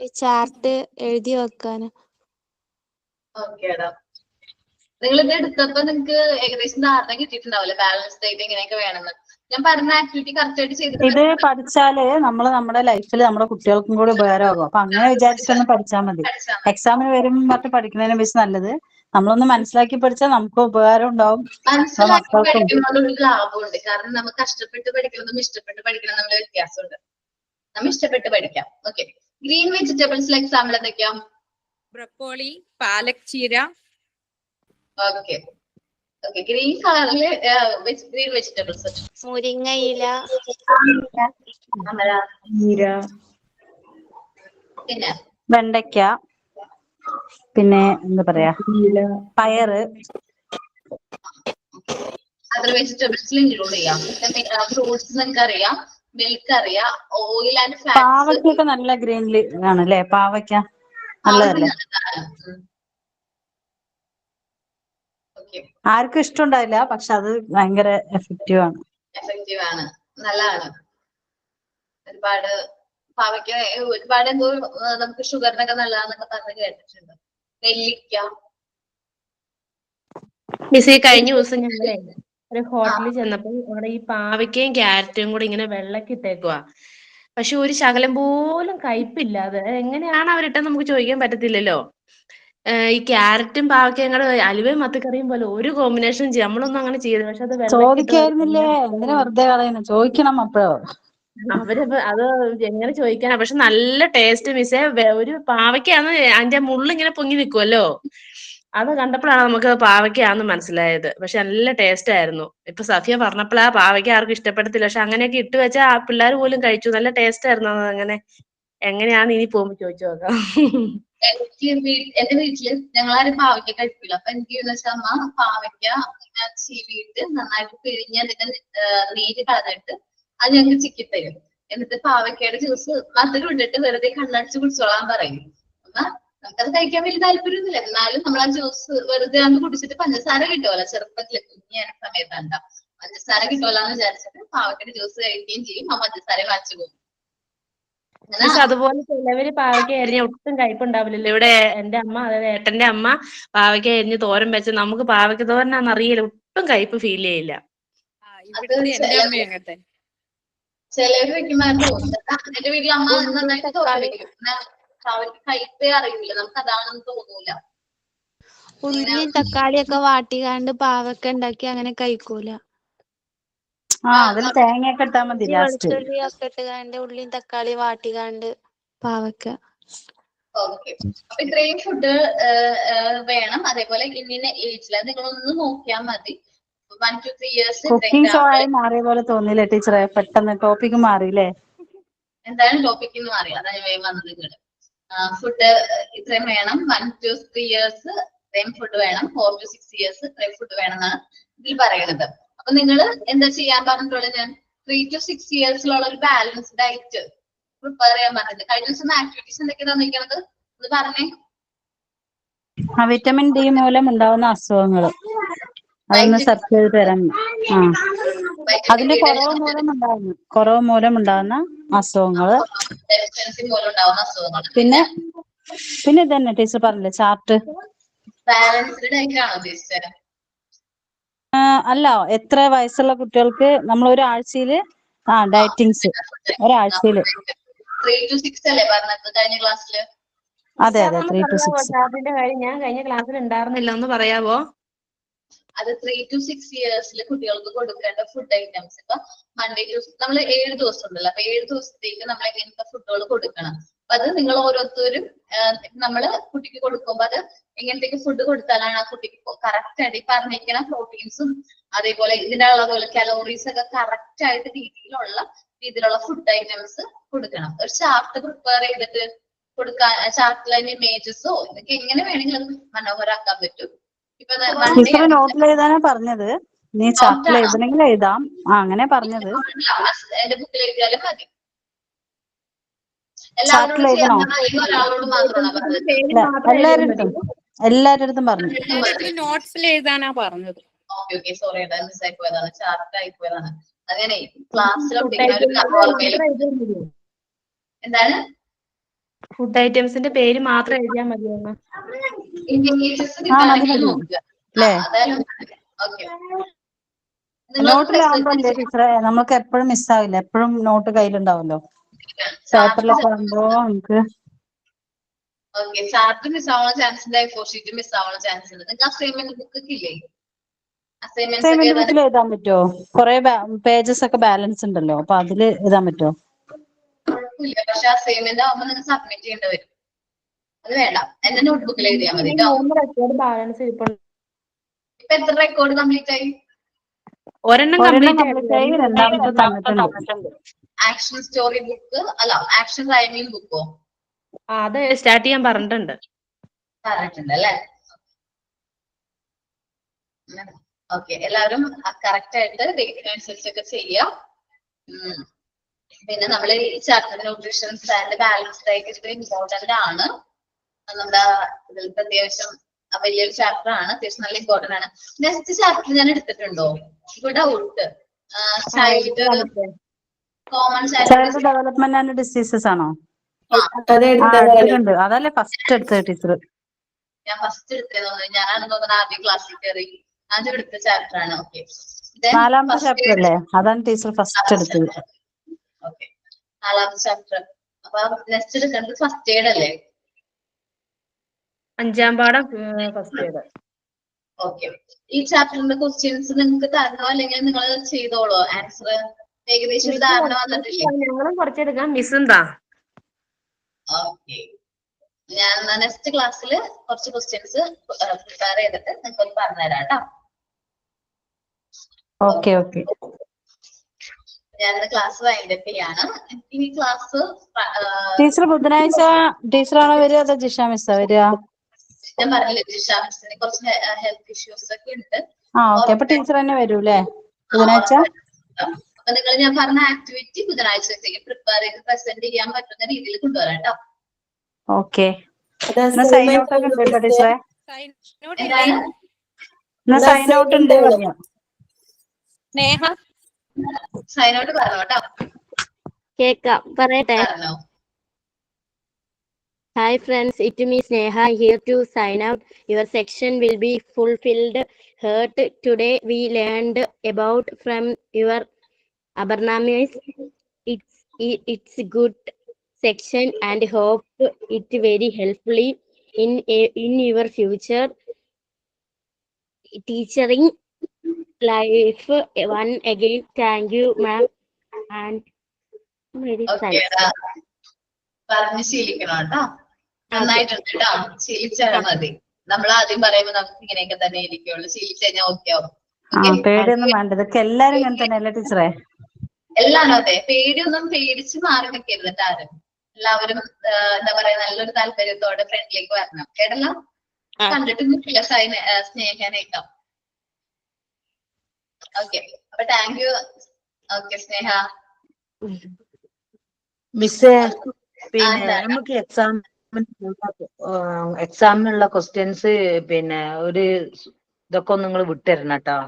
ഈ ചാർട്ട് എഴുതി വെക്കാന്. ഓക്കേടാ. നിങ്ങൾ ഇത് എടുത്തപ്പോ നിങ്ങൾക്ക് ഏകദേശം ധാരണ കിട്ടിയിട്ടുണ്ടാവില്ലേ ബാലൻസ് ഡേറ്റ് എങ്ങനെയൊക്കെ വേണമെന്ന്? ഞാൻ പറഞ്ഞ ആക്ടിവിറ്റി കറക്റ്റ് ആയിട്ട് ചെയ്തിട്ട് ഇത് പഠിച്ചാല് നമ്മുടെ ലൈഫിൽ നമ്മുടെ കുട്ടികൾക്കും കൂടി ഉപകാരമാകും. അപ്പൊ അങ്ങനെ വിചാരിച്ചൊന്ന് പഠിച്ചാൽ മതി. എക്സാമിന് വരുമ്പോൾ മറ്റും പഠിക്കുന്നതിനെ വെച്ച് നല്ലത് നമ്മളൊന്ന് മനസ്സിലാക്കി പഠിച്ചാൽ നമുക്ക് ഉപകാരം ഉണ്ടാവും. മനസ്സിലാക്കി പഠിക്കുന്നതുകൊണ്ട് ലാഭമുണ്ട്. കാരണം നമുക്ക് കഷ്ടപ്പെട്ട് പഠിക്കുന്നതും ഇഷ്ടപ്പെട്ട് പഠിക്കണം തമ്മിൽ വ്യത്യാസമുണ്ട്. നമ്മൾ ഇഷ്ടപ്പെട്ട് പഠിക്കാം. ഓക്കെ. ഗ്രീൻ വെജിറ്റബിൾസിൽ എക്സാമ്പിൾ എന്തൊക്കെയാ? ബ്രക്കോളി, പാലക് ചീര. Okay okay. ഗ്രീൻ കളറില് ഗ്രീൻ വെജിറ്റബിൾസ് മുരിങ്ങയില, പിന്നെ വെണ്ടയ്ക്ക, പിന്നെ എന്താ പറയാ പയറ്. അതർ വെജിറ്റബിൾസിൽ ഇൻക്ലൂഡ് ചെയ്യാം. ഫ്രൂട്ട്സ് നിങ്ങൾക്ക് അറിയാം, മിൽക്ക് അറിയാം, ഓയിൽ ആൻഡ് ഫാറ്റ്സ്. പാവയ്ക്കൊക്കെ നല്ല ഗ്രീൻ ആണല്ലേ? പാവയ്ക്ക നല്ലതല്ലേ? ആർക്കും ഇഷ്ടമുണ്ടാവില്ല, പക്ഷെ അത് ഭയങ്കര എഫക്റ്റീവ് ആണ്. നല്ലതാണ്. ഒരുപാട് പാവയ്ക്ക ഒരുപാട് എന്തോ നമുക്ക് ഷുഗറിനൊക്കെ നല്ലതാന്നൊക്കെ പറഞ്ഞ് കേട്ടിട്ടുണ്ട്. നെല്ലിക്ക. മിസ്, ഈ കഴിഞ്ഞ ദിവസം ഞങ്ങളെ ഒരു ഹോട്ടലിൽ ചെന്നപ്പോൾ അവിടെ ഈ പാവയ്ക്കയും ക്യാരറ്റും കൂടി ഇങ്ങനെ വെള്ളക്കിട്ടേക്കുവാ. പക്ഷെ ഒരു ശകലം പോലും കയ്പില്ലാതെ എങ്ങനെയാണ് അവരിട്ടെന്ന് നമുക്ക് ചോദിക്കാൻ പറ്റത്തില്ലല്ലോ. ഈ ക്യാരറ്റും പാവയ്ക്കയും കൂടെ അലുവയും മത്തിക്കറിയും പോലെ ഒരു കോമ്പിനേഷൻ നമ്മളൊന്നും അങ്ങനെ ചെയ്തു. പക്ഷെ അത് ചോദിക്കായിരുന്നില്ലേ? എന്തിനാ വെറുതെ കളയുന്നത്? ചോദിക്കണം അപ്പോഴോ. അവരത് അത് എങ്ങനെ ചോദിക്കാനാ? പക്ഷെ നല്ല ടേസ്റ്റ് മിസ്സേ. ഒരു പാവയ്ക്കാന്ന് അതിന്റെ മുള്ളിങ്ങനെ പൊങ്ങി നിൽക്കുമല്ലോ, അത് കണ്ടപ്പോഴാണ് നമുക്ക് പാവയ്ക്കാന്ന് മനസ്സിലായത്. പക്ഷെ നല്ല ടേസ്റ്റ് ആയിരുന്നു. ഇപ്പൊ സഫിയ പറഞ്ഞപ്പോഴാ പാവയ്ക്ക ആർക്കും ഇഷ്ടപ്പെടത്തില്ല, പക്ഷെ അങ്ങനെയൊക്കെ ഇട്ട് വെച്ചാൽ ആ പിള്ളേർ പോലും കഴിച്ചു. നല്ല ടേസ്റ്റ് ആയിരുന്നു. അത് അങ്ങനെ എങ്ങനെയാന്ന് ഇനി പോകുമ്പോ ചോദിച്ചു നോക്കാം. എന്റെ വീട്ടില് ഞങ്ങളാരും പാവയ്ക്ക കഴിക്കില്ല. അപ്പൊ എനിക്ക് വെച്ചാൽ അമ്മ പാവയ്ക്ക ചീവിയിട്ട് നന്നായിട്ട് പിഴിഞ്ഞ് അതിന്റെ നീര് കളഞ്ഞിട്ട് അത് ഞങ്ങൾക്ക് ചിക്കി തരും. എന്നിട്ട് പാവയ്ക്കയുടെ ജ്യൂസ് മധുരം ഇട്ടിട്ട് വെറുതെ കണ്ണടിച്ച് കുടിച്ചോളാൻ പറയും. അപ്പൊ നമുക്കത് കഴിക്കാൻ വലിയ താല്പര്യമൊന്നുമില്ല. എന്നാലും നമ്മൾ ആ ജ്യൂസ് വെറുതെ അന്ന് കുടിച്ചിട്ട് പഞ്ചസാര കിട്ടുമല്ലോ, ചെറുപ്പത്തില് കുഞ്ഞ സമയത്ത് പഞ്ചസാര കിട്ടുമല്ലോ എന്ന് വിചാരിച്ചിട്ട് പാവയ്ക്കയുടെ ജ്യൂസ് കഴിക്കുകയും ചെയ്യും. ആ പഞ്ചസാര വാങ്ങിച്ചു പോകും. അതുപോലെ ചിലവര് പാവയ്ക്ക അരിഞ്ഞ ഒട്ടും കയ്പുണ്ടാവില്ലല്ലോ. ഇവിടെ എന്റെ അമ്മ, അതായത് ഏട്ടന്റെ അമ്മ പാവയ്ക്ക അരിഞ്ഞ് തോരൻ വെച്ച് നമുക്ക് പാവയ്ക്ക തോരനാന്ന് അറിയില്ല, ഒട്ടും കയ്പ് ഫീൽ ചെയ്യില്ല. ചിലവര് വെക്കുമായിരുന്നു. എന്റെ വീട്ടിൽ അമ്മ നന്നായിട്ട് തോരൻ വെക്കും. പാവയ്ക്ക കയ്പേ അറിയില്ല, നമുക്ക് അതാണെന്ന് തോന്നൂല. ഉള്ളിയും തക്കാളിയൊക്കെ വാട്ടിക്കാണ്ട് പാവയ്ക്ക ഉണ്ടാക്കി അങ്ങനെ കഴിക്കൂല. അതിൽ തേങ്ങയൊക്കെ ഇട്ടാ മതി ലാസ്റ്റ്. വെളുത്തുള്ളിയൊക്കെ ഇട്ടുകാണ്ട് ഉള്ളിയും തക്കാളി വാട്ടിക്കാണ്ട് പാവയ്ക്ക. ഓക്കെ. അപ്പൊ ഇത്രയും ഫുഡ് വേണം. അതേപോലെ ഇന്ന ഏജിൽ നിങ്ങളൊന്ന് നോക്കിയാൽ മതി. 1 to 3 years കുക്കിംഗ് ഷോ ആയി മാറിയ പോലെ തോന്നിയില്ലേ ടീച്ചറെ? പെട്ടെന്ന് ടോപ്പിക് മാറിയില്ലേ? എന്താണ് ടോപ്പിക് എന്ന് മാറി, അതാണ് വേഗം വന്നത് നിങ്ങള്. ഫുഡ് ഇത്രയും വേണം, 1 to 3 years ഇത്രയും ഫുഡ് വേണം, 4 to 6 years ഇത്രയും ഫുഡ് വേണം എന്നാണ് ഇതിൽ പറയുന്നത്. അപ്പൊ നിങ്ങൾ എന്താ ചെയ്യാൻ പറഞ്ഞിട്ടുള്ളത്? ഞാൻ 3 to 6 yearsലുള്ള ഒരു ബാലൻസ് ഡയറ്റ് പ്രിപ്പയർ ചെയ്യാൻ പറഞ്ഞത്. കഴിഞ്ഞ ദിവസം ആക്ടിവിറ്റീസ് എന്തൊക്കെയാ തന്നിരിക്കണത് അത് പറഞ്ഞേ. വിറ്റമിൻ ഡി മൂലം ഉണ്ടാവുന്ന അസുഖങ്ങൾ അതൊന്ന് സെർച്ച് ചെയ്ത് തരാം. അതിന്റെ കുറവ് മൂലം ഉണ്ടാകുന്ന അസുഖങ്ങള്, പിന്നെ ഇതന്നെ ടീച്ചർ പറഞ്ഞില്ലേ ചാർട്ട്. ബാലൻസ്ഡ് ഡയറ്റ് ആണോ ഉദ്ദേശിച്ചത്? അല്ല, എത്ര വയസ്സുള്ള കുട്ടികൾക്ക് നമ്മൾ ഒരാഴ്ചയില് ഡയറ്റിങ്സ് ഒരാഴ്ചയില് 3 to 6 അല്ലേ പറഞ്ഞത് കഴിഞ്ഞ ക്ലാസ്സില്? അതെ 3 to 6. ചാർട്ടിന്റെ കാര്യം ഞാൻ കഴിഞ്ഞ ക്ലാസ്സിൽ ഉണ്ടായിരുന്നില്ല, ഒന്ന് പറയാവോ? അത് 3 to 6 yearsല് കുട്ടികൾക്ക് കൊടുക്കേണ്ട ഫുഡ് ഐറ്റംസ്. ഇപ്പൊ മൺഡേ ടു നമ്മൾ 7 ദിവസം ഉണ്ടല്ലോ, അപ്പൊ 7 ദിവസത്തേക്ക് നമ്മൾ എങ്ങനത്തെ ഫുഡുകൾ കൊടുക്കണം. അപ്പൊ അത് നിങ്ങൾ ഓരോരുത്തരും നമ്മള് കുട്ടിക്ക് കൊടുക്കുമ്പോ അത് എങ്ങനത്തേക്ക് ഫുഡ് കൊടുത്താലാണ് ആ കുട്ടിക്ക് കറക്റ്റ് ആയിട്ട് പറഞ്ഞിരിക്കുന്ന പ്രോട്ടീൻസും അതേപോലെ ഇതിന്റെ അളവുകൾ കലോറീസ് ഒക്കെ കറക്റ്റ് ആയിട്ട് രീതിയിലുള്ള ഫുഡ് ഐറ്റംസ് കൊടുക്കണം. ഒരു ചാർട്ട് പ്രിപ്പയർ ചെയ്തിട്ട് കൊടുക്കാൻ, ചാർട്ടിൽ അതിന്റെ ഇമേജസോ ഇതൊക്കെ എങ്ങനെ വേണമെങ്കിലും അത് മനോഹരാക്കാൻ പറ്റും. ഇപ്പൊ ടീച്ചർ നോട്ടിൽ എഴുതാനാ പറഞ്ഞത്, നീ ചാർട്ടിൽ എഴുതണമെങ്കിൽ എഴുതാം. അങ്ങനെ പറഞ്ഞത്. എന്റെ ബുക്കിൽ എഴുതിയാലും മതി. ചാർട്ടിൽ എഴുതണോ? ഒരാളോട് മാത്രമാണ് പറഞ്ഞത്. എല്ലാവരുടെ അടുത്തും പറഞ്ഞു. നോട്ട്സിൽ എഴുതാനാ പറഞ്ഞത്. ഓക്കെ സോറി, മിസ് ആയി പോയതാണ്, ചാർട്ട് ആയി പോയതാണ്. അങ്ങനെ ക്ലാസ്സിലൊക്കെ എന്താണ് ഫുഡ് ഐറ്റംസിന്റെ പേര് മാത്രം എഴുതിയാൽ മതിയെന്ന്. നോട്ടിലാവുമ്പോ ടീച്ചറെ നമുക്ക് എപ്പോഴും മിസ്സാവില്ല, എപ്പോഴും നോട്ട് കയ്യിലുണ്ടാവല്ലോ. പേപ്പറിലൊക്കെ ആകുമ്പോ നമുക്ക് ചാർട്ട് മിസ് ആവാൻ ചാൻസ് ഉണ്ട്, A4 ഷീറ്റ് മിസ് ആവാൻ ചാൻസ് ഉണ്ട്. നിങ്ങൾക്ക് അസൈൻമെന്റ് ബുക്ക് ഇല്ലേ? അസൈൻമെന്റ് ബുക്കിൽ എഴുതാൻ പറ്റുമോ? കുറെ പേജസ് ഒക്കെ ബാലൻസ് ഉണ്ടല്ലോ, അപ്പൊ അതില് എഴുതാൻ പറ്റുമോ? കുഴപ്പമില്ല, പക്ഷെ അസൈൻമെന്റ് ആവുമ്പോ നിങ്ങൾ സബ്മിറ്റ് ചെയ്യേണ്ടി വരും. അത് വേണ്ട, എന്റെ നോട്ട്ബുക്കിൽ എഴുതിയാൽ മതി. ഇപ്പൊ എത്ര റെക്കോർഡ് കംപ്ലീറ്റ് ആയി? ഒരെണ്ണം കംപ്ലീറ്റ് ആയി, രണ്ടാമത്തെ തന്നിട്ടുണ്ട്. ആക്ഷൻ സ്റ്റോറി ബുക്ക് അല്ല, ആക്ഷൻ റൈമിംഗ് ബുക്കോ? അത് സ്റ്റാർട്ട് ചെയ്യാൻ പറഞ്ഞിട്ടുണ്ട് അല്ലേ? ഓക്കെ, എല്ലാവരും കറക്റ്റ് ആയിട്ട് ഡേറ്റിന് അനുസരിച്ചൊക്കെ ചെയ്യാം. പിന്നെ നമ്മൾ ഈ chapter nutritions and balance diet ഇത് ഇമ്പോർട്ടന്റ് ആണ്. നമ്മുടെ ഇതിലത്തെ അത്യാവശ്യം വലിയൊരു ചാപ്റ്റർ ആണ്, അത്യാവശ്യം നല്ല ഇമ്പോർട്ടന്റ് ആണ്. നെക്സ്റ്റ് ചാപ്റ്റർ ഞാൻ എടുത്തിട്ടുണ്ടോ? Doubt child common child development and diseases ആണോ? അതല്ലേ ഫസ്റ്റ് എടുത്തത് ടീച്ചർ? ഞാൻ ഫസ്റ്റ് എടുത്തത് ഞാനാണെന്ന് തോന്നുന്നത് ആദ്യം ക്ലാസ്സിൽ കയറി ആദ്യം എടുത്ത ചാപ്റ്റർ ആണ്. ഓക്കെ, 4ാമത്തെ ചാപ്റ്റർ അല്ലേ? അതാണ് ടീച്ചർ ഫസ്റ്റ് എടുത്തത്. ഓക്കെ, 4ാമത്തെ ചാപ്റ്റർ. അപ്പൊ നെക്സ്റ്റ് എടുക്കേണ്ടത് ഫസ്റ്റ് എയ്ഡ് അല്ലേ? 5ാം പാഠം ഫസ്റ്റ് എയ്ഡ്. ഓക്കെ, ഈ ചാപ്റ്ററിന്റെ ക്വസ്റ്റ്യൻസ് നിങ്ങൾക്ക് തരണോ അല്ലെങ്കിൽ നിങ്ങൾ ചെയ്തോളോ? ആൻസർ ഏകദേശം ഒരു ധാരണ വന്നിട്ടില്ലേ? ഞങ്ങളും കുറച്ചെടുക്കാം, മിസ്സും താ. ഓക്കെ, ഞാൻ നെക്സ്റ്റ് ക്ലാസ്സിൽ കുറച്ച് ക്വസ്റ്റ്യൻസ് പ്രിപ്പയർ ചെയ്തിട്ട് നിങ്ങൾക്ക് പറഞ്ഞുതരാം കേട്ടോ. ഓക്കെ ഓക്കെ, ഞാൻ ക്ലാസ് വൈൻഡപ്പ് ചെയ്യാണ്. ഇനി ക്ലാസ് ടീച്ചർ ബുധനാഴ്ച ടീച്ചറാണോ വരിക അതോ ജിഷ മിസ്സാ വരിക? ഞാൻ പറഞ്ഞില്ലേ, ജിഷ മിസ്സിന് കുറച്ച് ഹെൽത്ത് ഇഷ്യൂസ് ഒക്കെ ഉണ്ട്. ഓക്കെ, അപ്പൊ ടീച്ചർ തന്നെ വരൂല്ലേ ബുധനാഴ്ച? അപ്പൊ നിങ്ങൾ ഞാൻ പറഞ്ഞ ആക്ടിവിറ്റി ബുധനാഴ്ചത്തേക്ക് പ്രിപ്പയർ ചെയ്ത് പ്രസന്റ് ചെയ്യാൻ പറ്റുന്ന രീതിയിൽ കൊണ്ടുവരാം കേട്ടോ. ഓക്കെ, സൈൻ ഔട്ട് ഒക്കെ ഉണ്ട് കേട്ടോ ടീച്ചറെ. സൈൻ ഔട്ട് ഉണ്ട്. സൈൻ ഔട്ട് പറഞ്ഞോ കേട്ടോ. കേക്കാം, പറയട്ടെ. Hi friends, it me Sneha here to sign out. Your section will be fulfilled. Heard today we learned about from your Abarnamis. It's good section and hope it very helpfully in your future teaching life. One again, thank you, ma'am, and very thanks. പറഞ്ഞ് ശീലിക്കണം കേട്ടോ. നന്നായിട്ടുണ്ട് കേട്ടോ, ശീലിച്ചാൽ മതി. നമ്മൾ ആദ്യം പറയുമ്പോൾ നമുക്ക് ഇങ്ങനെയൊക്കെ തന്നെ ഇരിക്കുള്ളൂ, ശീലിച്ചു കഴിഞ്ഞാൽ ഓക്കെ ആവും. പേടിയൊന്നും വേണ്ട, ഇതൊക്കെ എല്ലാരും ഇങ്ങനെ തന്നെയല്ലേ ടീച്ചറെ? എല്ലാരും അതെ, പേടിയൊന്നും പേടിച്ച് മാറി നിൽക്കരുത് ആരും. എല്ലാവരും എന്താ പറയാ നല്ലൊരു താല്പര്യത്തോടെ ഫ്രണ്ടിലേക്ക് വരണം. കേട്ടല്ലോ? കണ്ടിട്ട് നിൽക്കില്ല സ്നേഹനേക്കാം. ഓക്കെ, അപ്പൊ താങ്ക് യു. ഓക്കെ സ്നേഹ. മിസ്സേ, പിന്നെ നമുക്ക് എക്സാമിനുള്ള ക്വസ്റ്റ്യൻസ് പിന്നെ ഒരു ഇതൊക്കെ ഒന്ന് നിങ്ങൾ വിട്ടുതരണം കേട്ടോ.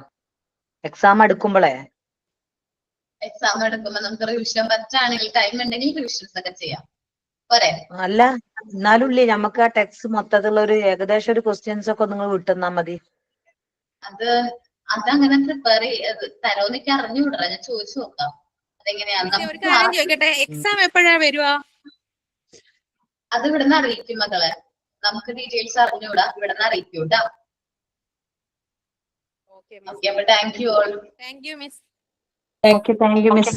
എക്സാം എടുക്കുമ്പോഴേ എക്സാം എടുക്കുമ്പോ നമുക്ക് റിവിഷൻ പറ്റാണെങ്കിൽ ടൈം ഉണ്ടെങ്കിൽ റിവിഷൻസ് ഒക്കെ ചെയ്യാം. പോരെ? അല്ല, എന്നാലും ഇല്ലേ നമുക്ക് ആ ടെക്സ്റ്റ് മൊത്തത്തിലുള്ള ഒരു ഏകദേശം ഒരു ക്വസ്റ്റ്യൻസ് ഒക്കെ നിങ്ങൾ വിട്ടുതന്നാ മതി. അതങ്ങനെ പ്രിപ്പയർ തരോന്നൊക്കെ അറിഞ്ഞുവിടറ, ഞാൻ ചോദിച്ചു നോക്കാം അതെങ്ങനെയാന്ന്. ഒരു കാര്യം ചോദിക്കട്ടെ, എക്സാം എപ്പോഴാ വരുവാ? അത് ഇവിടുന്ന് അറിയിക്കും മകളെ, നമുക്ക് ഡീറ്റെയിൽസ് അറിഞ്ഞുകൂടാ, ഇവിടുന്ന് അറിയിക്കും കേട്ടോ. ഓക്കെ, അപ്പൊ thank you all. Thank you miss. Thank you miss.